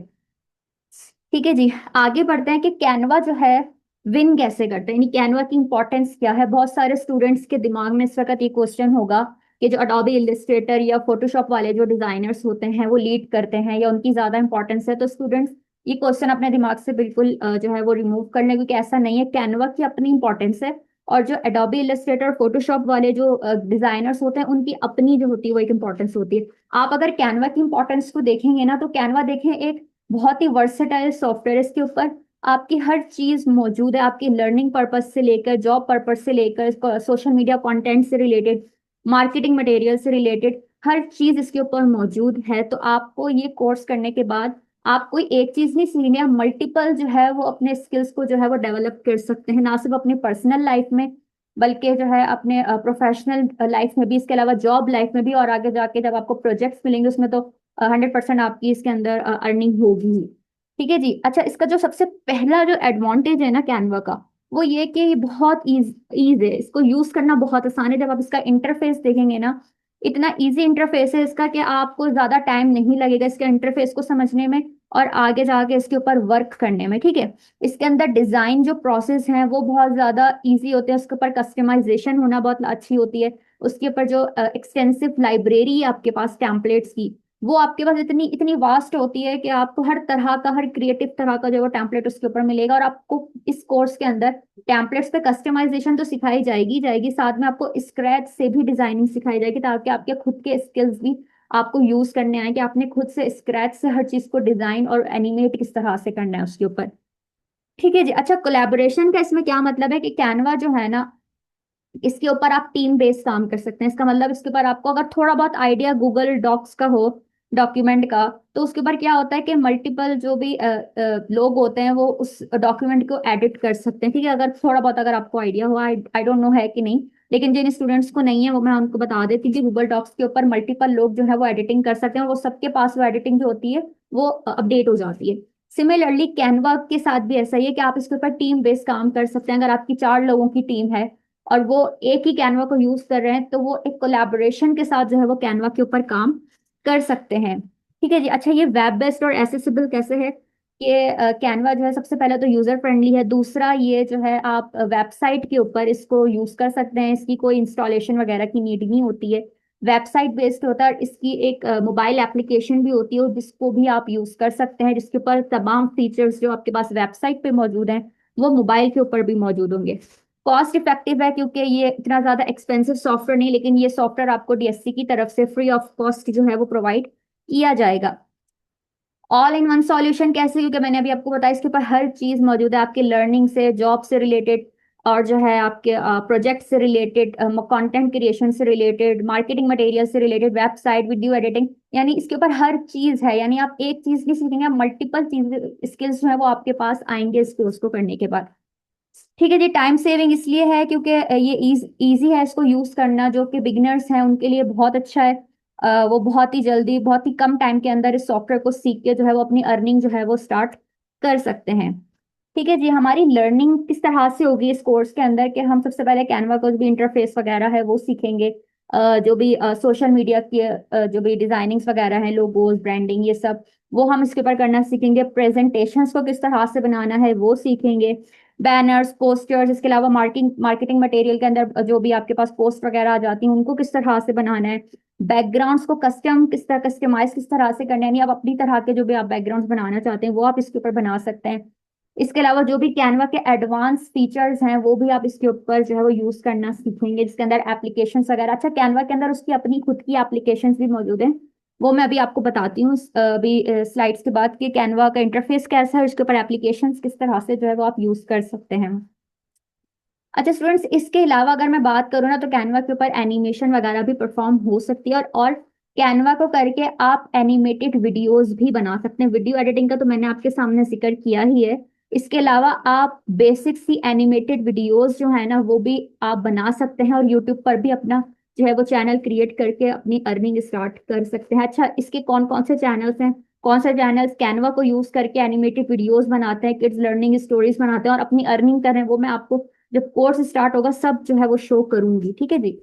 ठीक है जी, आगे बढ़ते हैं कि कैनवा जो है विन कैसे करते हैं, यानी कैनवा की इंपॉर्टेंस क्या है। बहुत सारे स्टूडेंट्स के दिमाग में इस वक्त ये क्वेश्चन होगा कि जो अडोबे इलस्ट्रेटर या फोटोशॉप वाले जो डिजाइनर्स होते हैं वो लीड करते हैं या उनकी ज्यादा इंपॉर्टेंस है। तो स्टूडेंट्स ये क्वेश्चन अपने दिमाग से बिल्कुल जो है वो रिमूव कर लें, क्योंकि ऐसा नहीं है, कैनवा की अपनी इंपॉर्टेंस है। और जो एडोबे इलस्ट्रेटर और फोटोशॉप वाले जो डिजाइनर्स होते हैं उनकी अपनी जो होती है वो एक इंपॉर्टेंस होती है। आप अगर कैनवा की इंपॉर्टेंस को देखेंगे ना, तो कैनवा देखें एक बहुत ही वर्सेटाइल सॉफ्टवेयर। इसके ऊपर आपकी हर चीज मौजूद है, आपकी लर्निंग पर्पज से लेकर जॉब पर्पज से लेकर सोशल मीडिया कंटेंट से रिलेटेड, मार्केटिंग मटेरियल से रिलेटेड हर चीज इसके ऊपर मौजूद है। तो आपको ये कोर्स करने के बाद आप कोई एक चीज नहीं सीखनी है, मल्टीपल जो है वो अपने स्किल्स को जो है वो डेवलप कर सकते हैं, ना सिर्फ अपनी पर्सनल लाइफ में बल्कि जो है अपने प्रोफेशनल लाइफ में भी, इसके अलावा जॉब लाइफ में भी। और आगे जाके जब आपको प्रोजेक्ट्स मिलेंगे उसमें तो 100% आपकी इसके अंदर अर्निंग होगी ही। ठीक है जी। अच्छा, इसका जो सबसे पहला जो एडवांटेज है ना कैनवा का, वो ये कि ये बहुत ईज है, इसको यूज करना बहुत आसान है। जब आप इसका इंटरफेस देखेंगे ना, इतना इजी इंटरफेस है इसका कि आपको ज्यादा टाइम नहीं लगेगा इसके इंटरफेस को समझने में और आगे जाके इसके ऊपर वर्क करने में। ठीक है, इसके अंदर डिजाइन जो प्रोसेस है वो बहुत ज्यादा इजी होते हैं, उसके ऊपर कस्टमाइजेशन होना बहुत अच्छी होती है। उसके ऊपर जो एक्सटेंसिव लाइब्रेरी है आपके पास टेम्पलेट्स की, वो आपके पास इतनी इतनी वास्ट होती है कि आपको हर तरह का, हर क्रिएटिव तरह का जो वो टेम्पलेट उसके ऊपर मिलेगा। और आपको इस कोर्स के अंदर टेम्पलेट्स पे कस्टमाइजेशन तो सिखाई जाएगी जाएगी, साथ में आपको स्क्रैच से भी डिजाइनिंग सिखाई जाएगी, ताकि आपके खुद के स्किल्स भी आपको यूज करने आए कि आपने खुद से स्क्रैच से हर चीज को डिजाइन और एनिमेट किस तरह से करना है उसके ऊपर। ठीक है जी। अच्छा, कोलैबोरेशन का इसमें क्या मतलब है कि कैनवा जो है ना, इसके ऊपर आप टीम बेस्ड काम कर सकते हैं। इसका मतलब इसके ऊपर आपको अगर थोड़ा बहुत आइडिया गूगल डॉक्स का हो, डॉक्यूमेंट का, तो उसके ऊपर क्या होता है कि मल्टीपल जो भी लोग होते हैं वो उस डॉक्यूमेंट को एडिट कर सकते हैं। ठीक है, अगर थोड़ा बहुत अगर आपको आइडिया हो, आई डोंट नो है कि नहीं, लेकिन जिन स्टूडेंट्स को नहीं है वो मैं उनको बता देती हूँ कि गूगल डॉक्स के ऊपर मल्टीपल लोग जो है वो एडिटिंग कर सकते हैं, और वो सबके पास वो एडिटिंग जो होती है वो अपडेट हो जाती है। सिमिलरली कैनवा के साथ भी ऐसा ही है कि आप इसके ऊपर टीम बेस्ड काम कर सकते हैं। अगर आपकी 4 लोगों की टीम है और वो एक ही कैनवा को यूज कर रहे हैं, तो वो एक कोलैबोरेशन के साथ जो है वो कैनवा के ऊपर काम कर सकते हैं। ठीक है जी। अच्छा, ये वेब बेस्ड और एसेसिबल कैसे है? ये कैनवा जो है सबसे पहले तो यूजर फ्रेंडली है, दूसरा ये जो है आप वेबसाइट के ऊपर इसको यूज कर सकते हैं, इसकी कोई इंस्टॉलेशन वगैरह की नीड नहीं होती है। वेबसाइट बेस्ड होता है, इसकी एक मोबाइल एप्लीकेशन भी होती है जिसको भी आप यूज कर सकते हैं, जिसके ऊपर तमाम फीचर्स जो आपके पास वेबसाइट पे मौजूद हैं वो मोबाइल के ऊपर भी मौजूद होंगे। कॉस्ट इफेक्टिव है क्योंकि ये इतना ज्यादा एक्सपेंसिव सॉफ्टवेयर नहीं, लेकिन ये सॉफ्टवेयर आपको डीएससी की तरफ से फ्री ऑफ कॉस्ट जो है वो प्रोवाइड किया जाएगा। ऑल इन वन सॉल्यूशन कैसे? क्योंकि मैंने अभी आपको बताया इसके ऊपर हर चीज मौजूद है, आपकी लर्निंग से, जॉब से रिलेटेड, और जो है आपके प्रोजेक्ट से रिलेटेड, कंटेंट क्रिएशन से रिलेटेड, मार्केटिंग मटेरियल से रिलेटेड, वेबसाइट, वीडियो एडिटिंग, यानी इसके ऊपर हर चीज है। यानी आप एक चीज नहीं सीखेंगे, आप मल्टीपल चीज स्किल्स जो है वो आपके पास आएंगे इस कोर्स को करने के बाद। ठीक है जी। टाइम सेविंग इसलिए है क्योंकि ये इजी है इसको यूज करना, जो कि बिगिनर्स हैं उनके लिए बहुत अच्छा है। वो बहुत ही जल्दी, बहुत ही कम टाइम के अंदर इस सॉफ्टवेयर को सीख के जो है वो अपनी अर्निंग जो है वो स्टार्ट कर सकते हैं। ठीक है जी। हमारी लर्निंग किस तरह से होगी इस कोर्स के अंदर कि हम सबसे पहले कैनवा का जो भी इंटरफेस वगैरह है वो सीखेंगे, जो भी सोशल मीडिया की जो भी डिजाइनिंग्स वगैरह हैं, लोगोज, ब्रांडिंग, ये सब वो हम इसके ऊपर करना सीखेंगे। प्रेजेंटेशंस को किस तरह से बनाना है वो सीखेंगे। बैनर्स, पोस्टर्स, इसके अलावा मार्केटिंग मटेरियल के अंदर जो भी आपके पास पोस्ट वगैरह आ जाती हैं उनको किस तरह से बनाना है। बैकग्राउंड्स को कस्टमाइज किस तरह से करना है, यानी आप अपनी तरह के जो भी आप बैकग्राउंड्स बनाना चाहते हैं वो आप इसके ऊपर बना सकते हैं। इसके अलावा जो भी कैनवा के एडवांस फीचर्स हैं वो भी आप इसके ऊपर जो है वो यूज करना सीखेंगे, जिसके अंदर एप्लीकेशंस वगैरह। अच्छा, कैनवा के अंदर उसकी अपनी खुद की एप्लीकेशंस भी मौजूद हैं, वो मैं अभी आपको बताती हूँ अभी स्लाइड्स के बाद कि कैनवा का इंटरफेस कैसा है, उसके ऊपर एप्लीकेशंस किस तरह से जो है वो आप यूज कर सकते हैं। अच्छा स्टूडेंट्स, इसके अलावा अगर मैं बात करूँ ना, तो कैनवा के ऊपर एनिमेशन वगैरह भी परफॉर्म हो सकती है, और कैनवा को करके आप एनिमेटेड वीडियोस भी बना सकते हैं। वीडियो एडिटिंग का तो मैंने आपके सामने जिक्र किया ही है। इसके अलावा आप बेसिक सी एनिमेटेड वीडियोस जो है ना वो भी आप बना सकते हैं, और यूट्यूब पर भी अपना जो है वो चैनल क्रिएट करके अपनी अर्निंग स्टार्ट कर सकते हैं। अच्छा, इसके कौन कौन से चैनल्स हैं कौन से चैनल्स कैनवा को यूज करके एनिमेटेड वीडियोस बनाते हैं, किड्स लर्निंग स्टोरीज बनाते हैं और अपनी अर्निंग कर रहे हैं, वो मैं आपको जब कोर्स स्टार्ट होगा सब जो है वो शो करूंगी। ठीक है जी।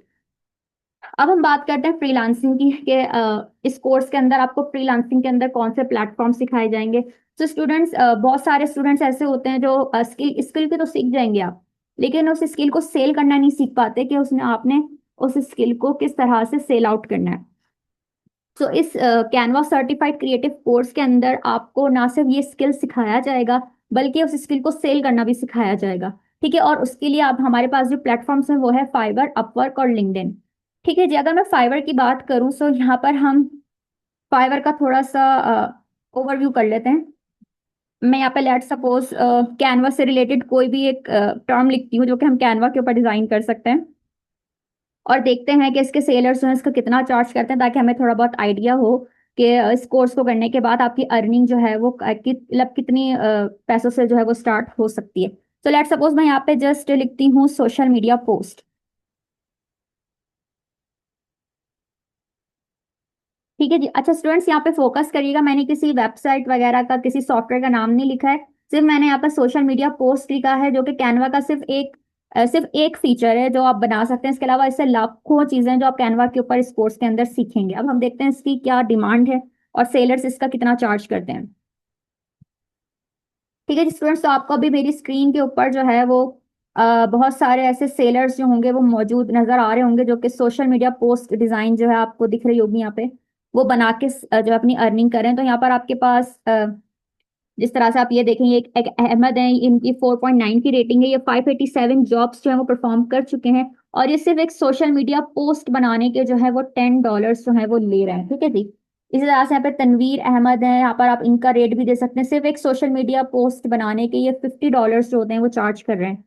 अब हम बात करते हैं फ्रीलांसिंग की कि इस कोर्स के अंदर आपको फ्रीलांसिंग के अंदर कौन से प्लेटफॉर्म सिखाए जाएंगे। तो स्टूडेंट्स, बहुत सारे स्टूडेंट्स ऐसे होते हैं जो स्किल स्किल के तो सीख जाएंगे आप, लेकिन उस स्किल को सेल करना नहीं सीख पाते कि उसने आपने उस स्किल को किस तरह से सेल आउट करना है। तो इस कैनवा सर्टिफाइड क्रिएटिव कोर्स के अंदर आपको ना सिर्फ ये स्किल सिखाया जाएगा, बल्कि उस स्किल को सेल करना भी सिखाया जाएगा। ठीक है, और उसके लिए आप हमारे पास जो प्लेटफॉर्म्स हैं वो है फाइवर, अपवर्क और लिंक्डइन। ठीक है जी। अगर मैं फाइवर की बात करूं तो यहाँ पर हम फाइवर का थोड़ा सा ओवरव्यू कर लेते हैं। मैं यहाँ पे लेट सपोज कैनवा से रिलेटेड कोई भी एक टर्म लिखती हूँ जो कि हम कैनवा के ऊपर डिजाइन कर सकते हैं, और देखते हैं कि इसके सेलर्स जो है इसका कितना चार्ज करते हैं, ताकि हमें थोड़ा बहुत आइडिया हो कि इस कोर्स को करने के बाद आपकी अर्निंग जो है वो मतलब कितनी पैसों से जो है वो स्टार्ट हो सकती है। तो लेट सपोज मैं यहाँ पे जस्ट लिखती हूँ सोशल मीडिया पोस्ट। ठीक है जी। अच्छा स्टूडेंट्स, यहाँ पे फोकस करिएगा, मैंने किसी वेबसाइट वगैरह का, किसी सॉफ्टवेयर का नाम नहीं लिखा है, सिर्फ मैंने यहाँ पर सोशल मीडिया पोस्ट लिखा है, जो कि कैनवा का सिर्फ एक फीचर है जो आप बना सकते हैं। इसके अलावा इससे लाखों चीजें हैं जो आप कैनवा के ऊपर इस कोर्स के अंदर सीखेंगे। अब हम देखते हैं इसकी क्या डिमांड है और सेलर्स इसका कितना चार्ज करते हैं। ठीक है जी स्टूडेंट्स, तो आपको अभी मेरी स्क्रीन के ऊपर जो है वो बहुत सारे ऐसे सेलर्स जो होंगे वो मौजूद नजर आ रहे होंगे, जो कि सोशल मीडिया पोस्ट डिजाइन जो है आपको दिख रही होगी यहाँ पे, वो बना के जो अपनी अर्निंग करें। तो यहाँ पर आपके पास जिस तरह से आप ये देखेंगे, एक अहमद है, इनकी 4.9 की रेटिंग है, ये 587 जॉब्स जो है वो परफॉर्म कर चुके हैं, और ये सिर्फ एक सोशल मीडिया पोस्ट बनाने के जो है वो $10 जो है वो ले रहे हैं। ठीक है जी। इसी तरह से यहाँ पे तनवीर अहमद है, यहाँ पर आप इनका रेट भी दे सकते हैं, सिर्फ एक सोशल मीडिया पोस्ट बनाने के ये $50 जो होते हैं वो चार्ज कर रहे हैं।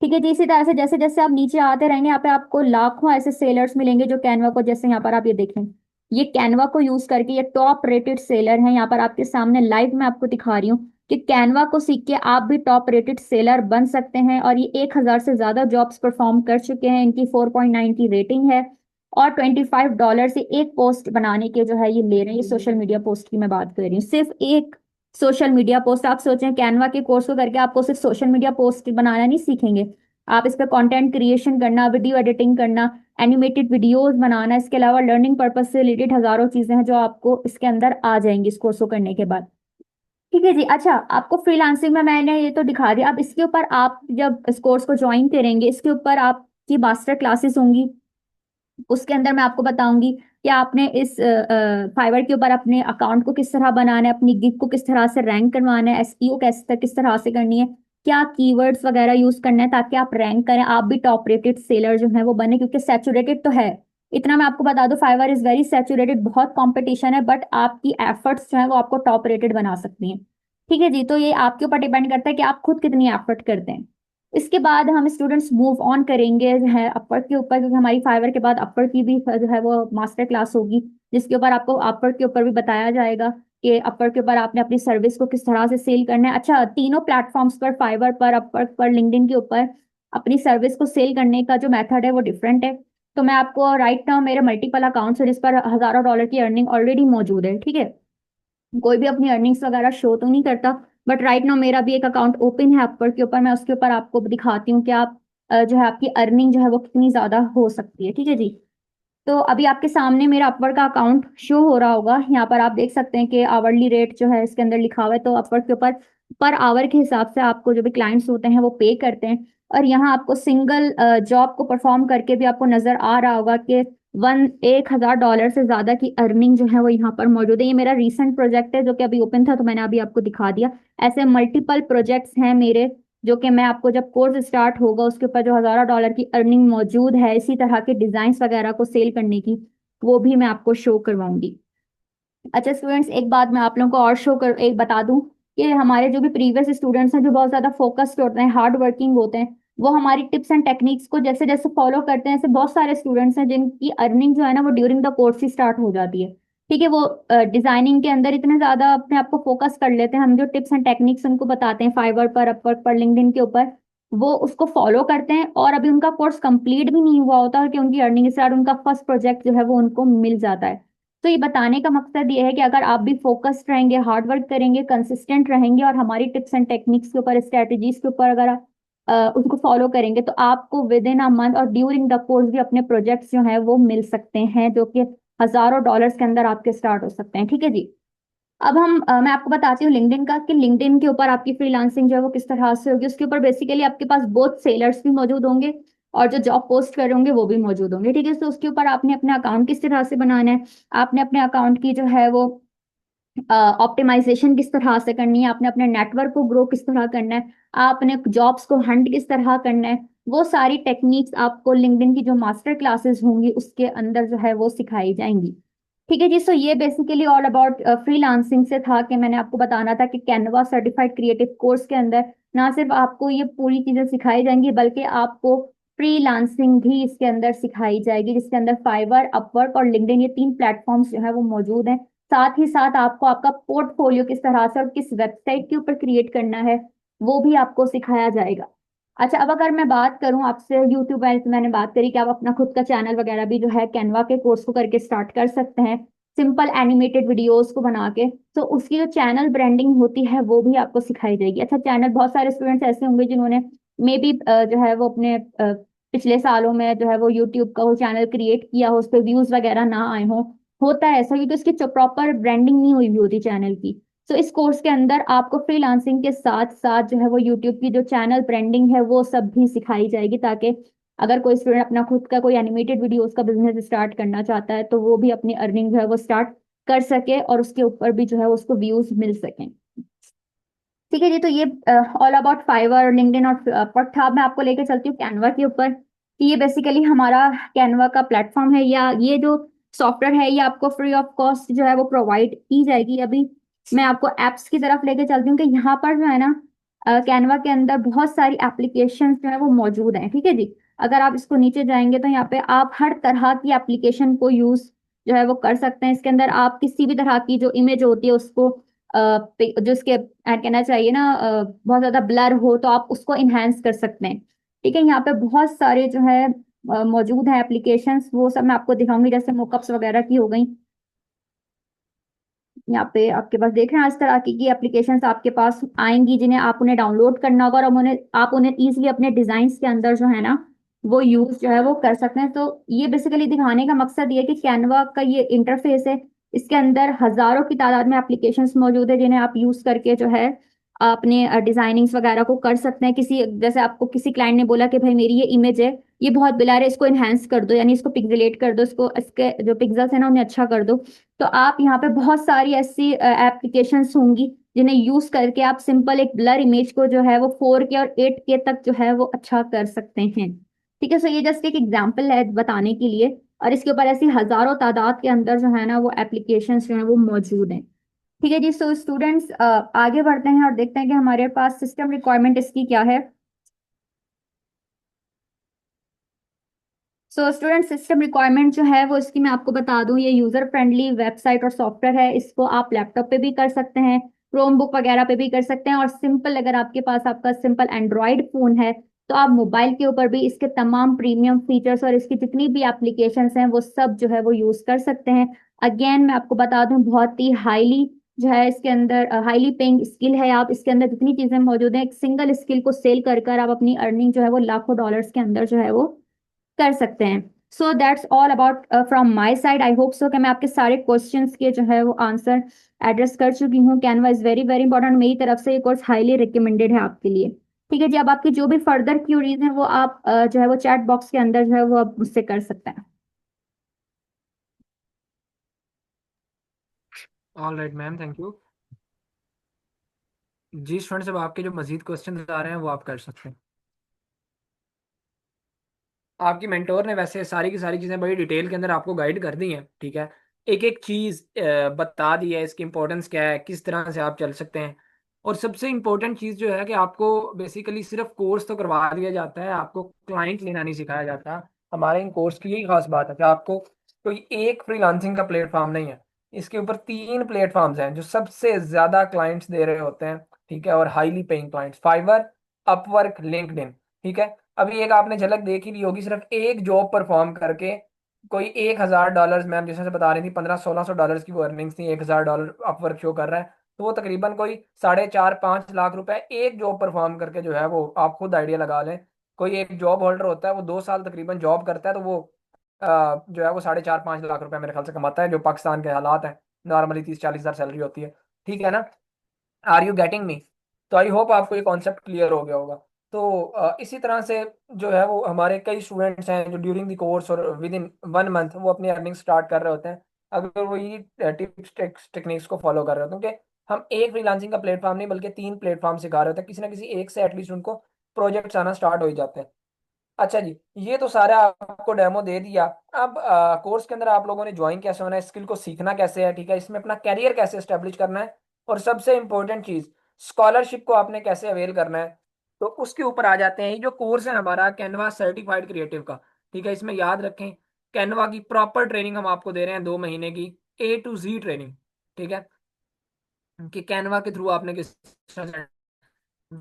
ठीक है जी। इसी तरह से जैसे जैसे आप नीचे आते रहेंगे, यहाँ पे आपको लाखों ऐसे सेलर्स मिलेंगे जो कैनवा को, जैसे यहाँ पर आप ये देखें, ये कैनवा को यूज करके ये टॉप रेटेड सेलर हैं। यहाँ पर आपके सामने लाइव मैं आपको दिखा रही हूँ कि कैनवा को सीख के आप भी टॉप रेटेड सेलर बन सकते हैं, और ये 1,000 से ज्यादा जॉब्स परफॉर्म कर चुके हैं, इनकी 4.9 की रेटिंग है, और $25 से एक पोस्ट बनाने के जो है ये ले रहे हैं। ये सोशल मीडिया पोस्ट की मैं बात कर रही हूँ, सिर्फ एक सोशल मीडिया पोस्ट। आप सोचें कैनवा के कोर्स को करके आपको सिर्फ सोशल मीडिया पोस्ट बनाना नहीं सीखेंगे, आप इस पर कंटेंट क्रिएशन करना, वीडियो एडिटिंग करना, एनिमेटेड वीडियोस बनाना, इसके अलावा लर्निंग पर्पज से रिलेटेड हजारों चीजें हैं जो आपको इसके अंदर आ जाएंगी इस कोर्स को करने के बाद। ठीक है जी। अच्छा, आपको फ्रीलांसिंग में मैंने ये तो दिखा दिया, अब इसके ऊपर आप जब इस कोर्स को ज्वाइन करेंगे, इसके ऊपर आपकी मास्टर क्लासेस होंगी, उसके अंदर मैं आपको बताऊंगी कि आपने इस फाइवर के ऊपर अपने अकाउंट को किस तरह बनाना है, अपनी गिग को किस तरह से रैंक करवाना है, एसईओ किस तरह से करनी है, क्या कीवर्ड्स वगैरह यूज करना है ताकि आप रैंक करें, आप भी टॉप रेटेड सेलर जो है वो बने, क्योंकि सैचुरेटेड तो है। इतना मैं आपको बता दूं, फाइवर इज वेरी सैचुरेटेड, बहुत कंपटीशन है, बट आपकी एफर्ट्स जो है वो आपको टॉप रेटेड बना सकती हैं। ठीक है जी। तो ये आपके ऊपर डिपेंड करता है कि आप खुद कितनी एफर्ट करते हैं। इसके बाद हम स्टूडेंट्स मूव ऑन करेंगे जो है अपवर्क के ऊपर, क्योंकि हमारी फाइवर के बाद अपवर्क की भी जो है वो मास्टर क्लास होगी, जिसके ऊपर आपको अपवर्क के ऊपर भी बताया जाएगा कि अपवर्क के ऊपर आपने अपनी सर्विस को किस तरह से सेल करना है। अच्छा, तीनों प्लेटफॉर्म्स पर, फाइवर पर, अपवर्क पर, लिंक्डइन के ऊपर अपनी सर्विस को सेल करने का जो मेथड है वो डिफरेंट है। तो मैं आपको राइट नाउ मेरे मल्टीपल अकाउंट्स है जिस पर हजारों डॉलर की अर्निंग ऑलरेडी मौजूद है। ठीक है, कोई भी अपनी अर्निंग्स वगैरह शो तो नहीं करता, बट राइट नाउ मेरा भी एक अकाउंट ओपन है अपवर्क के ऊपर, मैं उसके ऊपर आपको दिखाती हूँ कि आप जो है आपकी अर्निंग जो है वो कितनी ज्यादा हो सकती है। ठीक है जी। तो अभी आपके सामने मेरा अपवर्क का अकाउंट शो हो रहा होगा, यहाँ पर आप देख सकते हैं कि आवरली रेट जो है इसके अंदर लिखा हुआ है, तो अपवर्क के ऊपर पर आवर के हिसाब से आपको जो भी क्लाइंट्स होते हैं वो पे करते हैं, और यहाँ आपको सिंगल जॉब को परफॉर्म करके भी आपको नजर आ रहा होगा कि 1,000 से ज्यादा की अर्निंग जो है वो यहाँ पर मौजूद है। ये मेरा रीसेंट प्रोजेक्ट है जो कि अभी ओपन था, तो मैंने अभी आपको दिखा दिया। ऐसे मल्टीपल प्रोजेक्ट्स हैं मेरे, जो कि मैं आपको जब कोर्स स्टार्ट होगा उसके ऊपर जो हजारों डॉलर की अर्निंग मौजूद है इसी तरह के डिजाइन वगैरह को सेल करने की, वो भी मैं आपको शो करवाऊंगी। अच्छा स्टूडेंट्स, एक बात मैं आप लोगों को और एक बता दूं कि हमारे जो भी प्रीवियस स्टूडेंट्स हैं जो बहुत ज्यादा फोकस्ड होते हैं, हार्ड वर्किंग होते हैं, वो हमारी टिप्स एंड टेक्निक्स को जैसे जैसे फॉलो करते हैं, ऐसे बहुत सारे स्टूडेंट्स हैं जिनकी अर्निंग जो है ना वो during the course he start हो जाती है। ठीक है, वो डिजाइनिंग के अंदर इतने ज्यादा अपने आप को फोकस कर लेते हैं, हम जो टिप्स एंड टेक्निक्स उनको बताते हैं फाइवर पर, अपवर्क पर, लिंक्डइन के ऊपर, वो उसको फॉलो करते हैं, और अभी उनका कोर्स कंप्लीट भी नहीं हुआ होता कि उनकी अर्निंग स्टार्ट, उनका फर्स्ट प्रोजेक्ट जो है वो उनको मिल जाता है। तो ये बताने का मकसद ये है कि अगर आप भी फोकस्ड रहेंगे, हार्ड वर्क करेंगे, कंसिस्टेंट रहेंगे और हमारी टिप्स एंड टेक्निक्स के ऊपर, स्ट्रेटजीज के ऊपर अगर आप उसको फॉलो करेंगे, तो आपको विद इन अ मंथ और ड्यूरिंग द कोर्स भी अपने प्रोजेक्ट्स जो है वो मिल सकते हैं, जो कि हजारों डॉलर्स के अंदर आपके स्टार्ट हो सकते हैं। ठीक है जी। अब मैं आपको बताती हूँ लिंक्डइन का, कि लिंक्डइन के ऊपर आपकी फ्रीलांसिंग जो है वो किस तरह से होगी। उसके ऊपर बेसिकली आपके पास बहुत सेलर्स भी मौजूद होंगे और जो जॉब पोस्ट कर रहे होंगे वो भी मौजूद होंगे। ठीक है, तो उसके ऊपर आपने अपने अकाउंट किस तरह से बनाना है, आपने अपने अकाउंट की जो है वो ऑप्टिमाइजेशन किस तरह से करनी है, आपने अपने नेटवर्क को ग्रो किस तरह करना है, आपने जॉब्स को हंट किस तरह करना है, वो सारी टेक्निक्स आपको लिंक्डइन की जो मास्टर क्लासेस होंगी उसके अंदर जो है वो सिखाई जाएंगी। ठीक है जी। सो ये बेसिकली ऑल अबाउट फ्रीलांसिंग से था, कि मैंने आपको बताना था कि कैनवा सर्टिफाइड क्रिएटिव कोर्स के अंदर ना सिर्फ आपको ये पूरी चीजें सिखाई जाएंगी, बल्कि आपको फ्रीलांसिंग भी इसके अंदर सिखाई जाएगी, जिसके अंदर फाइवर, अपवर्क और लिंक्डइन, ये तीन प्लेटफॉर्म्स जो है वो मौजूद हैं। साथ ही साथ आपको आपका पोर्टफोलियो किस तरह से और किस वेबसाइट के ऊपर क्रिएट करना है वो भी आपको सिखाया जाएगा। अच्छा, अब अगर मैं बात करूं आपसे यूट्यूब वाले, तो मैंने बात करी कि आप अपना खुद का चैनल वगैरह भी जो है कैनवा के कोर्स को करके स्टार्ट कर सकते हैं, सिंपल एनिमेटेड वीडियोस को बना के। तो उसकी जो चैनल ब्रांडिंग होती है वो भी आपको सिखाई जाएगी। अच्छा, चैनल, बहुत सारे स्टूडेंट्स ऐसे होंगे जिन्होंने मे बी जो है वो अपने पिछले सालों में जो है वो यूट्यूब का वो चैनल क्रिएट किया हो, उस पर व्यूज वगैरह ना आए हो। होता है ऐसा, क्योंकि उसकी प्रॉपर ब्रांडिंग नहीं हुई भी होती चैनल की। तो इस कोर्स के अंदर आपको फ्रीलांसिंग के साथ साथ जो है वो यूट्यूब की जो चैनल ब्रांडिंग है वो सब भी सिखाई जाएगी, ताकि अगर कोई स्टूडेंट अपना खुद का कोई एनिमेटेड वीडियोस का बिजनेस स्टार्ट करना चाहता है तो वो भी अपनी अर्निंग जो है वो स्टार्ट कर सके और उसके ऊपर भी जो है उसको व्यूज मिल सकें। ठीक है जी। तो ये ऑल अबाउट फाइवर, लिंक्डइन और अपवर्क था। अब मैं आपको लेके चलती हूँ कैनवा के ऊपर, कि ये बेसिकली हमारा कैनवा का प्लेटफॉर्म है, या ये जो सॉफ्टवेयर है ये आपको फ्री ऑफ कॉस्ट जो है वो प्रोवाइड की जाएगी। अभी मैं आपको एप्स की तरफ लेके चलती हूँ, कि यहाँ पर जो है ना कैनवा के अंदर बहुत सारी एप्लीकेशन जो है वो मौजूद हैं। ठीक है जी। अगर आप इसको नीचे जाएंगे तो यहाँ पे आप हर तरह की एप्लीकेशन को यूज जो है वो कर सकते हैं। इसके अंदर आप किसी भी तरह की जो इमेज होती है उसको जो इसके कहना चाहिए ना बहुत ज्यादा ब्लर हो तो आप उसको इनहेंस कर सकते हैं। ठीक है, यहाँ पे बहुत सारे जो है मौजूद है एप्लीकेशंस, वो सब मैं आपको दिखाऊंगी, जैसे मोकअप्स वगैरह की हो गई। यहाँ पे आपके पास देख रहे हैं इस तरह की एप्लीकेशंस आपके पास आएंगी, जिन्हें आप उन्हें डाउनलोड करना होगा, और आप उन्हें इजीली अपने डिजाइन के अंदर जो है ना वो यूज जो है वो कर सकते हैं। तो ये बेसिकली दिखाने का मकसद ये है कि कैनवा का ये इंटरफेस है, इसके अंदर हजारों की तादाद में एप्लीकेशंस मौजूद है, जिन्हें आप यूज करके जो है अपने डिजाइनिंग्स वगैरह को कर सकते हैं। किसी, जैसे आपको किसी क्लाइंट ने बोला कि भाई मेरी ये इमेज है, ये बहुत ब्लर है, इसको इनहेंस कर दो, यानी इसको पिक्सेलेट कर दो, इसको इसके जो पिक्सल्स है ना उन्हें अच्छा कर दो। तो आप यहाँ पे बहुत सारी ऐसी एप्लीकेशंस होंगी जिन्हें यूज करके आप सिंपल एक ब्लर इमेज को जो है वो 4K और 8K तक जो है वो अच्छा कर सकते हैं। ठीक है, सो ये जस्ट एक एग्जांपल है बताने के लिए, और इसके ऊपर ऐसी हजारों तादाद के अंदर जो है ना वो एप्लीकेशंस जो है वो मौजूद हैं। ठीक है जी। सो स्टूडेंट्स आगे बढ़ते हैं और देखते हैं कि हमारे पास सिस्टम रिक्वायरमेंट इसकी क्या है। सो स्टूडेंट, सिस्टम रिक्वायरमेंट जो है वो इसकी मैं आपको बता दूं, ये यूजर फ्रेंडली वेबसाइट और सॉफ्टवेयर है। इसको आप लैपटॉप पे भी कर सकते हैं, क्रोम बुक वगैरह पे भी कर सकते हैं, और सिंपल अगर आपके पास आपका सिंपल एंड्रॉयड फोन है तो आप मोबाइल के ऊपर भी इसके तमाम प्रीमियम फीचर्स और इसकी जितनी भी एप्लीकेशंस हैं वो सब जो है वो यूज कर सकते हैं। अगेन मैं आपको बता दूं, बहुत ही हाईली जो है इसके अंदर हाईली पेइंग स्किल है। आप इसके अंदर जितनी चीजें मौजूद हैं, एक सिंगल स्किल को सेल कर कर आप अपनी अर्निंग जो है वो लाखों डॉलर्स के अंदर जो है वो कर सकते हैं। So that's all about from my side. I hope so कि मैं आपके सारे क्वेश्चंस के जो है वो आंसर एड्रेस कर चुकी हूँ। Canva is very very important, मेरी तरफ से ये कोर्स हाईली रिकमेंडेड है आपके लिए। ठीक है जी। अब आपकी जो भी फर्दर क्यूरीज हैं वो आप जो है वो चैट बॉक्स के अंदर जो है वो आप मुझसे कर सकते हैं। All right ma'am, thank you. जी स्टूडेंट्स, अब आपके जो मजीद क्वेश्चन आ रहे हैं वो आप कर सकते हैं। आपकी मेंटोर ने वैसे सारी की सारी चीज़ें बड़ी डिटेल के अंदर आपको गाइड कर दी हैं। ठीक है, एक एक चीज़ बता दी है, इसकी इंपॉर्टेंस क्या है, किस तरह से आप चल सकते हैं। और सबसे इम्पोर्टेंट चीज़ जो है कि आपको बेसिकली सिर्फ कोर्स तो करवा दिया जाता है, आपको क्लाइंट लेना नहीं सिखाया जाता। हमारे इन कोर्स की यही खास बात है कि आपको कोई एक फ्रीलांसिंग का प्लेटफॉर्म नहीं है, इसके ऊपर तीन प्लेटफॉर्म्स हैं जो सबसे ज़्यादा क्लाइंट्स दे रहे होते हैं। ठीक है, और highly paying clients, Fiverr, Upwork, LinkedIn. ठीक है, अभी एक आपने झलक देख ही ली होगी, सिर्फ एक जॉब परफॉर्म करके कोई $1,000, मैम जैसे से बता रही थी, 1500-1600 की वो अर्निंग्स थी, $1,000 अपवर्क शो कर रहा है। तो वो तकरीबन कोई 4.5-5 लाख रुपए एक जॉब परफॉर्म करके जो है वो आप खुद आइडिया लगा लें। कोई एक जॉब होल्डर होता है, वो 2 साल तकरीबन जॉब करता है, तो वो जो है वो 4.5-5 लाख रुपए मेरे ख्याल से कमाता है, जो पाकिस्तान के हालात हैं। नॉर्मली 30-40 हज़ार सैलरी होती है। ठीक है ना? Are you getting me? तो आई होप आपको ये कॉन्सेप्ट क्लियर हो गया होगा। तो इसी तरह से जो है वो हमारे कई स्टूडेंट्स हैं जो ड्यूरिंग द कोर्स और विद इन 1 मंथ वो अपनी अर्निंग स्टार्ट कर रहे होते हैं, अगर वो ये टिप्स टेक्निक्स को फॉलो कर रहे होते हैं। क्योंकि हम एक फ्रीलांसिंग का प्लेटफॉर्म नहीं बल्कि 3 प्लेटफॉर्म सिखा रहे होते हैं, किसी ना किसी एक से एटलीस्ट उनको प्रोजेक्ट्स आना स्टार्ट हो ही जाते हैं। अच्छा जी, ये तो सारा आपको डेमो दे दिया। अब कोर्स के अंदर आप लोगों ने ज्वाइन कैसे होना है, स्किल को सीखना कैसे है, ठीक है, इसमें अपना कैरियर कैसे स्टेब्लिश करना है, और सबसे इंपॉर्टेंट चीज स्कॉलरशिप को आपने कैसे अवेल करना है। तो उसके ऊपर आ जाते हैं। ये जो कोर्स है हमारा कैनवा सर्टिफाइड क्रिएटिव का, ठीक है, इसमें याद रखें कैनवा की प्रॉपर ट्रेनिंग हम आपको दे रहे हैं 2 महीने की, A to Z ट्रेनिंग। ठीक है, कि कैनवा के थ्रू आपने किस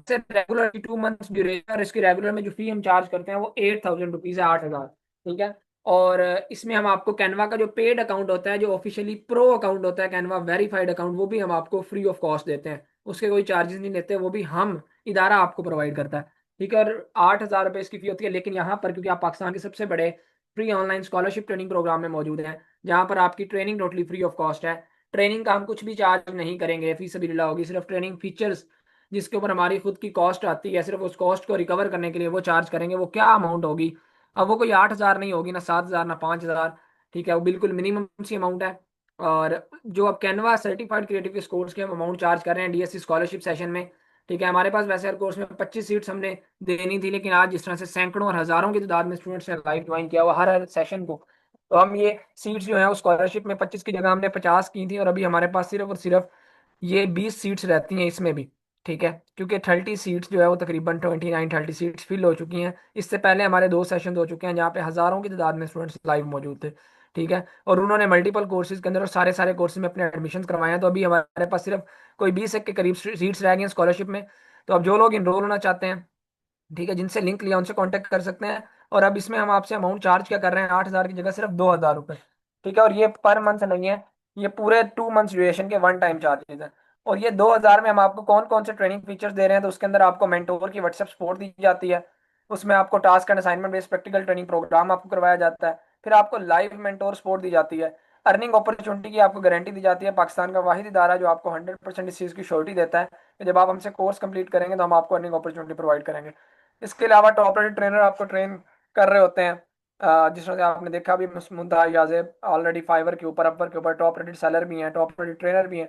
से रेगुलर 2 मंथ्स ड्यूरेशन, और इसकी रेगुलर में जो फी हम चार्ज करते हैं वो 8,000 रुपीज है, 8,000। ठीक है। और इसमें हम आपको कैनवा का जो पेड अकाउंट होता है, जो ऑफिशियली प्रो अकाउंट होता है, कैनवा वेरीफाइड अकाउंट, वो भी हम आपको फ्री ऑफ कॉस्ट देते हैं। उसके कोई चार्जेस नहीं लेते, वो भी हम इदारा आपको प्रोवाइड करता है। ठीक है। और 8,000 रुपये इसकी फी होती है। लेकिन यहाँ पर क्योंकि आप पाकिस्तान के सबसे बड़े free online scholarship training programme में मौजूद हैं, जहाँ पर आपकी training totally free of cost है, ट्रेनिंग का हम कुछ भी चार्ज नहीं करेंगे, फीस भी होगी, सिर्फ ट्रेनिंग फीचर्स जिसके ऊपर हमारी खुद की कॉस्ट आती है, सिर्फ उस कॉस्ट को रिकवर करने के लिए वो चार्ज करेंगे। वो क्या अमाउंट होगी? अब वो कोई 8,000 नहीं होगी, ना 7,000, ना 5,000। ठीक है, वो बिल्कुल मिनिमम सी अमाउंट है। और जो अब कैनवा सर्टिफाइड क्रिएटिव के कोर्स के हम अमाउंट चार्ज कर रहे हैं DSC स्कॉलरशिप सेशन में, ठीक है, हमारे पास वैसे हर कोर्स में 25 सीट्स हमने देनी थी, लेकिन आज जिस तरह से सैकड़ों और हजारों की तादाद में स्टूडेंट्स ने लाइव ज्वाइन किया हुआ हर हर सेशन को, तो हम ये सीट्स जो है उस स्कॉलरशिप में 25 की जगह हमने 50 की थी, और अभी हमारे पास सिर्फ और सिर्फ ये 20 सीट्स रहती हैं इसमें भी। ठीक है, क्योंकि 30 सीट्स जो है वो तकरीबन 29-30 सीट्स फिल हो चुकी हैं। इससे पहले हमारे 2 सेशन हो चुके हैं जहाँ पे हज़ारों की तादाद में स्टूडेंट्स लाइव मौजूद थे। ठीक है, और उन्होंने मल्टीपल कोर्सेज के अंदर और सारे सारे कोर्सेज में अपने एडमिशन करवाए हैं। तो अभी हमारे पास सिर्फ कोई 20 के करीब सीट्स रह गई हैं स्कॉलरशिप में। तो अब जो लोग इनरोल होना चाहते हैं, ठीक है, जिनसे लिंक लिया उनसे कांटेक्ट कर सकते हैं। और अब इसमें हम आपसे अमाउंट चार्ज क्या कर रहे हैं, 8,000 की जगह सिर्फ 2,000 रुपये। ठीक है, और ये पर मंथ नहीं है, ये पूरे 2 मंथ्स ड्यूरेशन के वन टाइम चार्जेस हैं। और ये 2,000 में हम आपको कौन कौन से ट्रेनिंग फीचर्स दे रहे हैं, तो उसके अंदर आपको मेंटोर की व्हाट्सएप सपोर्ट दी जाती है, उसमें आपको task and assignment based practical training programme आपको करवाया जाता है, फिर आपको लाइव मेंटोर सपोर्ट दी जाती है, अर्निंग अपॉर्चुनिटी की आपको गारंटी दी जाती है। पाकिस्तान का वाहिद इदारा जो आपको 100% इस चीज़ की श्योरिटी देता है कि जब आप हमसे कोर्स कंप्लीट करेंगे तो हम आपको अर्निंग अपॉर्चुनिटी प्रोवाइड करेंगे। इसके अलावा टॉप रेटेड ट्रेनर आपको ट्रेन कर रहे होते हैं, जिस तरह से आपने देखा भी मुंतहा याजेब ऑलरेडी फाइवर के ऊपर, अपवर के ऊपर टॉप रेटेड सेलर भी हैं, टॉप रेटेड ट्रेनर भी हैं।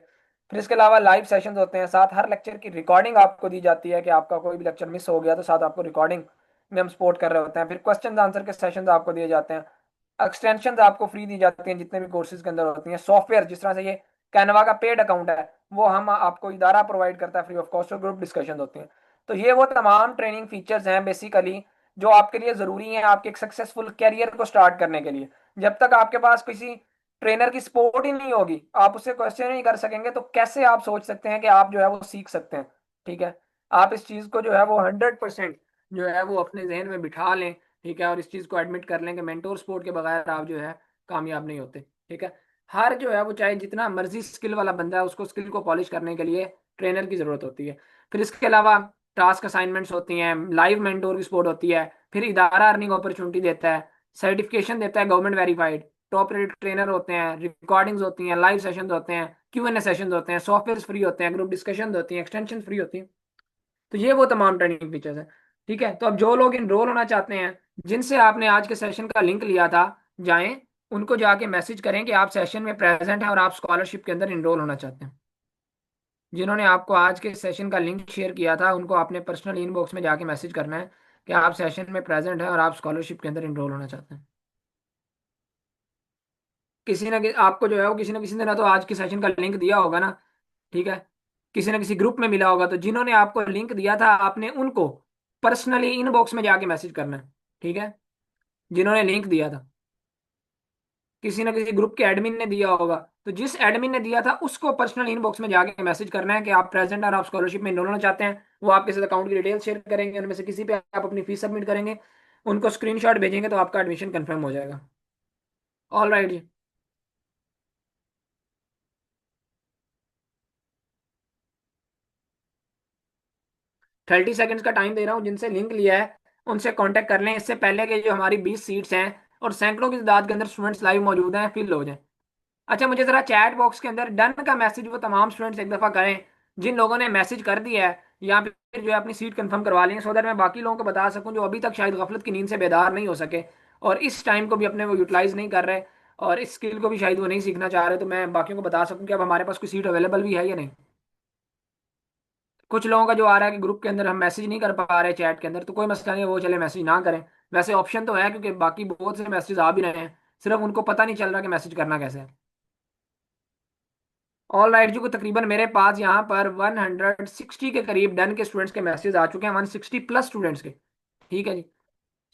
फिर इसके अलावा लाइव सेशंस होते हैं, साथ हर लेक्चर की रिकॉर्डिंग आपको दी जाती है कि आपका कोई भी लेक्चर मिस हो गया तो साथ आपको रिकॉर्डिंग में हम सपोर्ट कर रहे होते हैं। फिर क्वेश्चन आंसर के सेशंस आपको दिए जाते हैं, एक्सटेंशन आपको फ्री दी जाती हैं जितने भी कोर्सेज के अंदर होती हैं। सॉफ्टवेयर जिस तरह से ये कैनवा का पेड अकाउंट है, वो हम आपको इदारा प्रोवाइड करता है फ्री ऑफ कॉस्ट, और ग्रुप डिस्कशन होती हैं। तो ये वो तमाम ट्रेनिंग फीचर्स हैं बेसिकली जो आपके लिए ज़रूरी हैं आपके एक सक्सेसफुल कैरियर को स्टार्ट करने के लिए। जब तक आपके पास किसी ट्रेनर की सपोर्ट ही नहीं होगी, आप उससे क्वेश्चन नहीं कर सकेंगे, तो कैसे आप सोच सकते हैं कि आप जो है वो सीख सकते हैं। ठीक है, आप इस चीज़ को जो है वो 100% जो है वो अपने जहन में बिठा लें। ठीक है, और इस चीज़ को एडमिट कर लें कि मेंटोर सपोर्ट के बगैर आप जो है कामयाब नहीं होते। ठीक है, हर जो है वो चाहे जितना मर्जी स्किल वाला बंदा है, उसको स्किल को पॉलिश करने के लिए ट्रेनर की ज़रूरत होती है। फिर इसके अलावा टास्क असाइनमेंट्स होती हैं, लाइव मेंटोर की सपोर्ट होती है, फिर इदारा अर्निंग अपॉर्चुनिटी देता है, सर्टिफिकेशन देता है government verified, top rate trainer होते हैं, रिकॉर्डिंग्स होती हैं, लाइव सेशन होते हैं, Q&A सेशन होते हैं, सॉफ्टवेयर फ्री होते हैं, ग्रुप डिस्कशन होती हैं, एक्सटेंशन फ्री होती हैं। तो ये वो तमाम ट्रेनिंग फीचर्स हैं। ठीक है, तो अब जो लोग इनरोल होना चाहते हैं, जिनसे आपने आज के सेशन का लिंक लिया था, जाएं उनको जाके मैसेज करें कि आप सेशन में प्रेजेंट हैं और आप स्कॉलरशिप के अंदर इनरोल होना चाहते हैं। जिन्होंने आपको आज के सेशन का लिंक शेयर किया था उनको आपने पर्सनल इनबॉक्स में जाके मैसेज करना है कि आप सेशन में प्रेजेंट हैं और आप स्कॉलरशिप के अंदर इनरोल होना चाहते हैं। किसी ना आपको जो है वो किसी ना किसी ने ना तो आज के सेशन का लिंक दिया होगा ना। ठीक है, किसी ना किसी ग्रुप में मिला होगा, तो जिन्होंने आपको लिंक दिया था आपने उनको पर्सनली इनबॉक्स में जाके मैसेज करना है। ठीक है, जिन्होंने लिंक दिया था, किसी ना किसी ग्रुप के एडमिन ने दिया होगा, तो जिस एडमिन ने दिया था उसको पर्सनल इनबॉक्स में जाके मैसेज करना है कि आप प्रेजेंट और आप स्कॉलरशिप में इनरोल होना चाहते हैं। वो आपके साथ अकाउंट की डिटेल शेयर करेंगे, उनमें से किसी पे आप अपनी फीस सबमिट करेंगे, उनको स्क्रीनशॉट भेजेंगे, तो आपका एडमिशन कंफर्म हो जाएगा। ऑल राइट जी। 30 सेकंड्स का टाइम दे रहा हूँ। जिनसे लिंक लिया है उनसे कांटेक्ट कर लें, इससे पहले कि जो हमारी 20 सीट्स हैं और सैकड़ों की तादाद के अंदर स्टूडेंट्स लाइव मौजूद हैं फिल हो जाएं। अच्छा, मुझे जरा चैट बॉक्स के अंदर डन का मैसेज वो तमाम स्टूडेंट्स एक दफा करें जिन लोगों ने मैसेज कर दिया है, या फिर जो है अपनी सीट कंफर्म करवा लें, सो दैट मैं बाकी लोगों को बता सकूं जो अभी तक शायद गफलत की नींद से बेदार नहीं हो सके और इस टाइम को भी अपने वो यूटिलाइज नहीं कर रहे और इस स्किल को भी शायद वो नहीं सीखना चाह रहे, तो मैं बाकियों को बता सकूं कि अब हमारे पास कोई सीट अवेलेबल भी है या नहीं। कुछ लोगों का जो आ रहा है कि ग्रुप के अंदर हम मैसेज नहीं कर पा रहे चैट के अंदर, तो कोई मसला नहीं, वो चले मैसेज ना करें। वैसे ऑप्शन तो है क्योंकि बाकी बहुत से मैसेज आ भी रहे हैं, सिर्फ उनको पता नहीं चल रहा कि मैसेज करना कैसे है। ऑल राइट जी, को तकरीबन मेरे पास यहाँ पर 160 के करीब डन के स्टूडेंट्स के मैसेज आ चुके हैं, 160 प्लस स्टूडेंट्स के। ठीक है जी।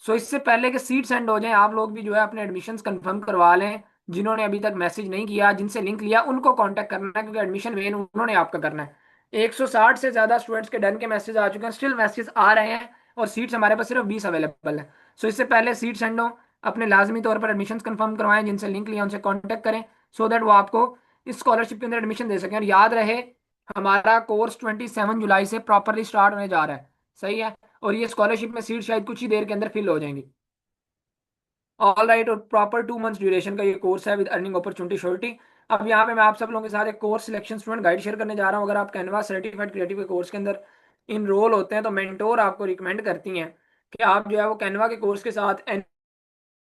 सो इससे पहले कि सीट सेंड हो जाए, आप लोग भी जो है अपने एडमिशन्स कंफर्म करवा लें। जिन्होंने अभी तक मैसेज नहीं किया, जिनसे लिंक लिया, उनको कांटेक्ट करना है क्योंकि एडमिशन मेन उन्होंने आपका करना है। 160 से ज्यादा स्टूडेंट्स के डन के मैसेज आ चुके हैं, स्टिल मैसेज आ रहे हैं और सीट्स हमारे पास सिर्फ 20 अवेलेबल है। सो इससे पहले सीट सेंड हो, अपने लाजमी तौर पर एडमिशन कंफर्म करवाएं, जिनसे लिंक लिया उनसे कॉन्टेक्ट करें, सो दैट वो आपको इस स्कॉलरशिप के अंदर एडमिशन दे सकें। और याद रहे, हमारा कोर्स 27 जुलाई से प्रॉपरली स्टार्ट होने जा रहा है। सही है। और ये स्कॉलरशिप में सीट शायद कुछ ही देर के अंदर फिल हो जाएंगी। ऑल राइट, और प्रॉपर 2 मंथ्स ड्यूरेशन का ये कोर्स है विद अर्निंग अपॉर्चुनिटी श्योरिटी। अब यहाँ पे मैं आप सब लोगों के साथ एक course selection student guide share करने जा रहा हूँ। अगर आप कैनवा सर्टिफाइड क्रिएटिव के कोर्स के अंदर इनरोल होते हैं तो मेंटोर आपको रिकमेंड करती हैं कि आप जो है वो कैनवा के कोर्स के साथ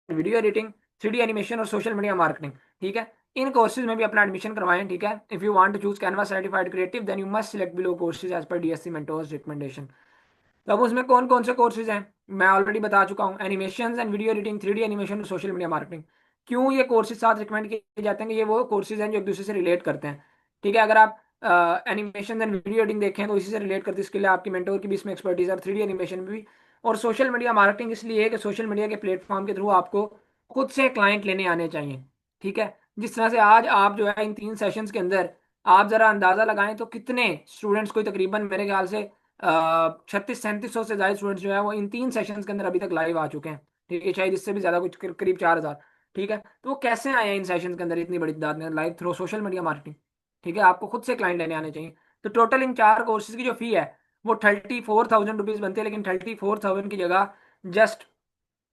वीडियो एडिटिंग, 3D एनिमेशन और सोशल मीडिया मार्केटिंग, ठीक है, इन कोर्सेज में भी अपना एडमिशन करवाएं। ठीक है, if you want to choose Canva certified creative then you must select below courses as per DSC mentors recommendation. तो अब उसमें कौन कौन से कोर्सेज हैं मैं ऑलरेडी बता चुका हूँ। Animation and video editing, 3D animation और सोशल मीडिया मार्केटिंग। क्यों ये कोर्सेज साथ रिकमेंड किए जाते हैं कि ये वो कोर्सेज हैं जो एक दूसरे से रिलेट करते हैं। ठीक है, अगर आप एनिमेशन एंड वीडियो एडिटिंग देखें तो इसी से रिलेट करती है, इसके लिए आपकी मेंटोर की भी इसमें एक्सपर्टीज है, 3D एनिमेशन में भी। और सोशल मीडिया मार्केटिंग इसलिए है कि सोशल मीडिया के प्लेटफॉर्म के थ्रू आपको खुद से क्लाइंट लेने आने चाहिए। ठीक है, जिस तरह से आज आप जो है इन 3 सेशंस के अंदर आप जरा अंदाजा लगाएं तो कितने स्टूडेंट्स, कोई तकरीबन मेरे ख्याल से 3600-3700 से ज्यादा स्टूडेंट्स जो है वो इन 3 सेशंस के अंदर अभी तक लाइव आ चुके हैं। ठीक है, शायद इससे भी ज्यादा, कुछ करीब 4000। ठीक है, तो वो कैसे आए हैं इन सेशंस के अंदर इतनी बड़ी तादाद में? Live through social media marketing. ठीक है, आपको खुद से क्लाइंट लेने आने चाहिए। तो टोटल इन 4 कोर्सेज की जो फी है वो 34,000 रुपीज बनती है, लेकिन 34,000 की जगह जस्ट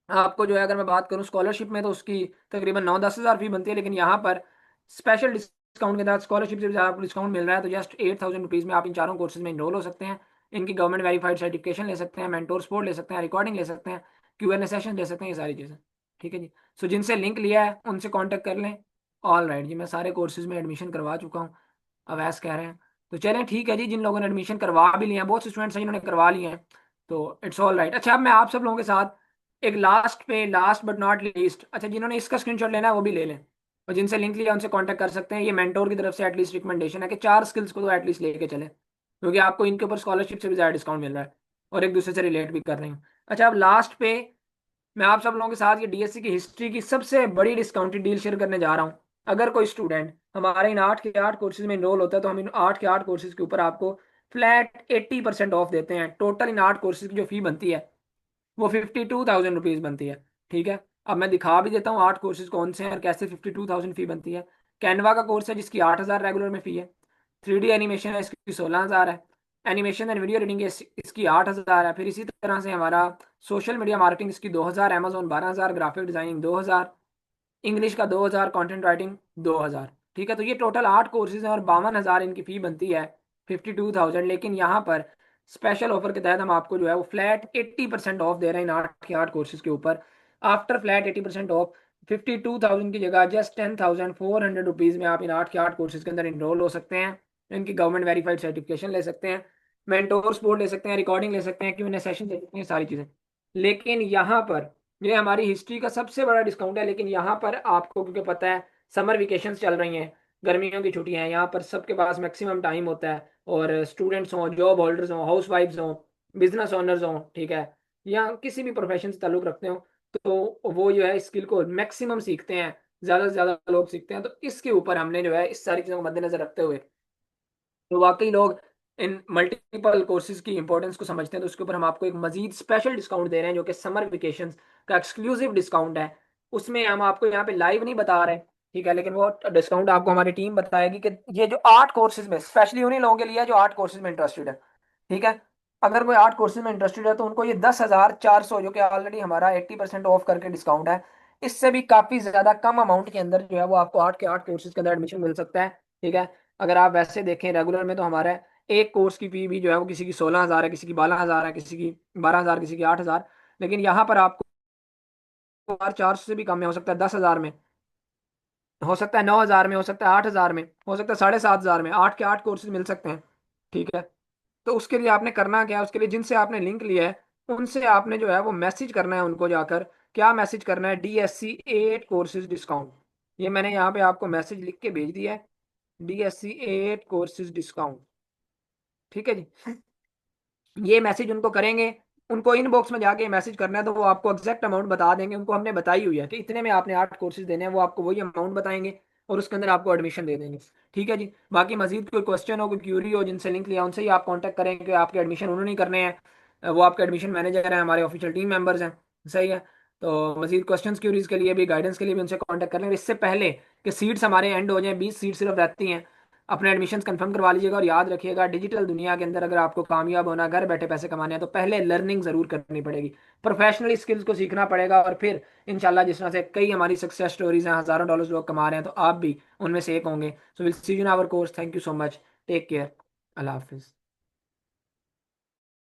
आपको जो है, अगर मैं बात करूं स्कॉलरशिप में तो उसकी तकरीबन 9-10 हज़ार फी बनती है, लेकिन यहाँ पर स्पेशल डिस्काउंट के तहत स्कॉलरशिप से भी ज़्यादा डिस्काउंट मिल रहा है, तो जस्ट 8,000 रुपीज़ में आप इन चारों कोर्सेज में इनरोल हो सकते हैं। इनकी गवर्नमेंट वेरीफाइड सर्टिफिकेशन ले सकते हैं, मेंटोर सपोर्ट ले सकते हैं, रिकॉर्डिंग ले सकते हैं, Q&A सेशन ले सकते हैं, ये सारी चीज़ें। ठीक है जी। सो जिनसे लिंक लिया है उनसे कॉन्टेक्ट कर लें। ऑल राइट जी, मैं सारे कोर्सेज में एडमिशन करवा चुका हूँ, अवैस कह रहे हैं। तो चलें ठीक है जी, जिन लोगों ने एडमिशन करवा भी लिया है, बहुत से स्टूडेंट्स हैं जिन्होंने करवा लिए हैं, तो इट्स ऑल राइट। अच्छा, अब मैं आप सब लोगों के साथ एक लास्ट बट नॉट लीस्ट, अच्छा जिन्होंने इसका स्क्रीनशॉट लेना है वो भी ले लें, और जिनसे लिंक लिया उनसे कांटेक्ट कर सकते हैं। ये मेंटोर की तरफ से एटलीस्ट रिकमेंडेशन है कि 4 स्किल्स को तो एटलीस्ट लेके चले, क्योंकि आपको इनके ऊपर स्कॉलरशिप से भी ज़्यादा डिस्काउंट मिल रहा है और एक दूसरे से रिलेट भी कर रहे हैं। अच्छा, अब लास्ट पे मैं आप सब लोगों के साथ ये डीएससी की हिस्ट्री की सबसे बड़ी डिस्काउंटेड डील शेयर करने जा रहा हूँ। अगर कोई स्टूडेंट हमारे इन 8 के 8 कोर्सेज में इनरोल होता है तो हम इन 8 के 8 कोर्सेज के ऊपर आपको फ्लैट 80% ऑफ देते हैं। टोटल इन 8 कोर्सेज की जो फी बनती है वो 52,000 रुपीज बनती है। ठीक है, अब मैं दिखा भी देता हूँ 8 कोर्सेज कौन से हैं और कैसे 52,000 फी बनती है। कैनवा का कोर्स है जिसकी 8,000 रेगुलर में फी है। 3D एनिमेशन है, इसकी 16,000 है। एनिमेशन एंड वीडियो एडिटिंग इसकी 8,000 है। फिर इसी तरह से हमारा सोशल मीडिया मार्केटिंग इसकी 2,000, अमेजोन 12,000, ग्राफिक डिजाइनिंग 2,000, इंग्लिश का 2,000, कंटेंट राइटिंग 2,000। ठीक है, तो ये टोटल 8 कोर्सेज हैं और 52,000 इनकी फी बनती है, 52,000। लेकिन यहाँ पर स्पेशल ऑफर के तहत हम आपको जो है वो फ्लैट 80% ऑफ दे रहे हैं इन 8 के 8 कोर्सेज के ऊपर। आफ्टर फ्लैट 80% ऑफ 52,000 की जगह जस्ट 10,400 रुपीज़ में आप इन 8 के 8 कोर्सेज के अंदर इनरोल हो सकते हैं। इनकी गवर्नमेंट वेरीफाइड सर्टिफिकेशन ले सकते हैं, मेंटोर सपोर्ट ले सकते हैं, रिकॉर्डिंग ले सकते हैं, Q&A सेशन ले सकते हैं, सारी चीज़ें। लेकिन यहाँ पर ये हमारी हिस्ट्री का सबसे बड़ा डिस्काउंट है। लेकिन यहाँ पर आपको, क्योंकि पता है समर वेकेशंस चल रही हैं, गर्मियों की छुट्टियां हैं, यहाँ पर सबके पास मैक्सिमम टाइम होता है, और स्टूडेंट्स हों, जॉब होल्डर्स हों, हाउस वाइफ्स हों, बिजनेस ओनर्स हों, ठीक है, या किसी भी प्रोफेशन से ताल्लुक रखते हो, तो वो जो है स्किल को मैक्सिमम सीखते हैं, ज़्यादा से ज़्यादा लोग सीखते हैं। तो इसके ऊपर हमने जो है इस सारी चीज़ों को मद्देनजर रखते हुए, तो वाकई लोग इन मल्टीपल कोर्सेज की इंपॉर्टेंस को समझते हैं, तो उसके ऊपर हम आपको एक मजीद स्पेशल डिस्काउंट दे रहे हैं जो कि समर वेकेशन का एक्सक्लूसिव डिस्काउंट है। उसमें हम आपको यहाँ पे लाइव नहीं बता रहे, ठीक है, लेकिन वो डिस्काउंट आपको हमारी टीम बताएगी कि ये जो 8 कोर्सेज में स्पेशली उन्हीं लोगों के लिए है जो 8 कोर्सेज में इंटरेस्टेड है, ठीक है। अगर कोई 8 कोर्सेज में इंटरेस्टेड है तो उनको ये 10,400, जो कि ऑलरेडी हमारा 80% ऑफ करके डिस्काउंट है, इससे भी काफी ज्यादा कम अमाउंट के अंदर जो है वो आपको 8 के 8 कोर्सेज के अंदर एडमिशन मिल सकता है, ठीक है। अगर आप वैसे देखें रेगुलर में तो हमारा एक कोर्स की फी भी जो है वो किसी की 16,000 है, किसी की 12,000 है, किसी की 12,000, किसी की 8,000, लेकिन यहाँ पर आपको 4,400 से भी कम में हो सकता है, 10,000 में हो सकता है, 9,000 में हो सकता है, 8,000 में हो सकता है, 7,500 में 8 के 8 कोर्सेज मिल सकते हैं, ठीक है। तो उसके लिए आपने करना क्या है, उसके लिए जिनसे आपने लिंक लिया है उनसे आपने जो है वो मैसेज करना है उनको जाकर। क्या मैसेज करना है? DSC 8 courses discount. ये मैंने यहाँ पे आपको मैसेज लिख के भेज दिया है, DSC 8 कोर्सेज डिस्काउंट, ठीक है जी। ये मैसेज उनको करेंगे, उनको इनबॉक्स में जाके मैसेज करना है तो वो आपको एग्जैक्ट अमाउंट बता देंगे। उनको हमने बताई हुई है कि इतने में आपने 8 कोर्सेज देने हैं, वो आपको वही अमाउंट बताएंगे और उसके अंदर आपको एडमिशन दे देंगे, ठीक है जी। बाकी मजीद कोई क्वेश्चन हो, कोई क्यूरी हो, जिनसे लिंक लिया उनसे ही आप कॉन्टैक्ट करें कि आपके एडमिशन उन्होंने ही करने हैं, वो आपके एडमिशन मैनेजर हैं, हमारे ऑफिशियल टीम मेंबर्स हैं, सही है। तो मजीद क्वेश्चन क्यूरीज के लिए भी, गाइडेंस के लिए भी उनसे कॉन्टैक्ट कर लेंगे। इससे पहले कि सीट्स हमारे एंड हो जाएं, 20 सीट सिर्फ रहती हैं, अपने एडमिशन्स कंफर्म करवा लीजिएगा। और याद रखिएगा, डिजिटल दुनिया के अंदर अगर आपको कामयाब होना, घर बैठे पैसे कमाने हैं, तो पहले लर्निंग जरूर करनी पड़ेगी, प्रोफेशनल स्किल्स को सीखना पड़ेगा, और फिर इंशाल्लाह जिस तरह से कई हमारी सक्सेस स्टोरीज हैं, हजारों डॉलर्स लोग कमा रहे हैं, तो आप भी उनमें से एक होंगे। So will see you in our course. Thank you so much, take care, अल्लाह हाफिज़।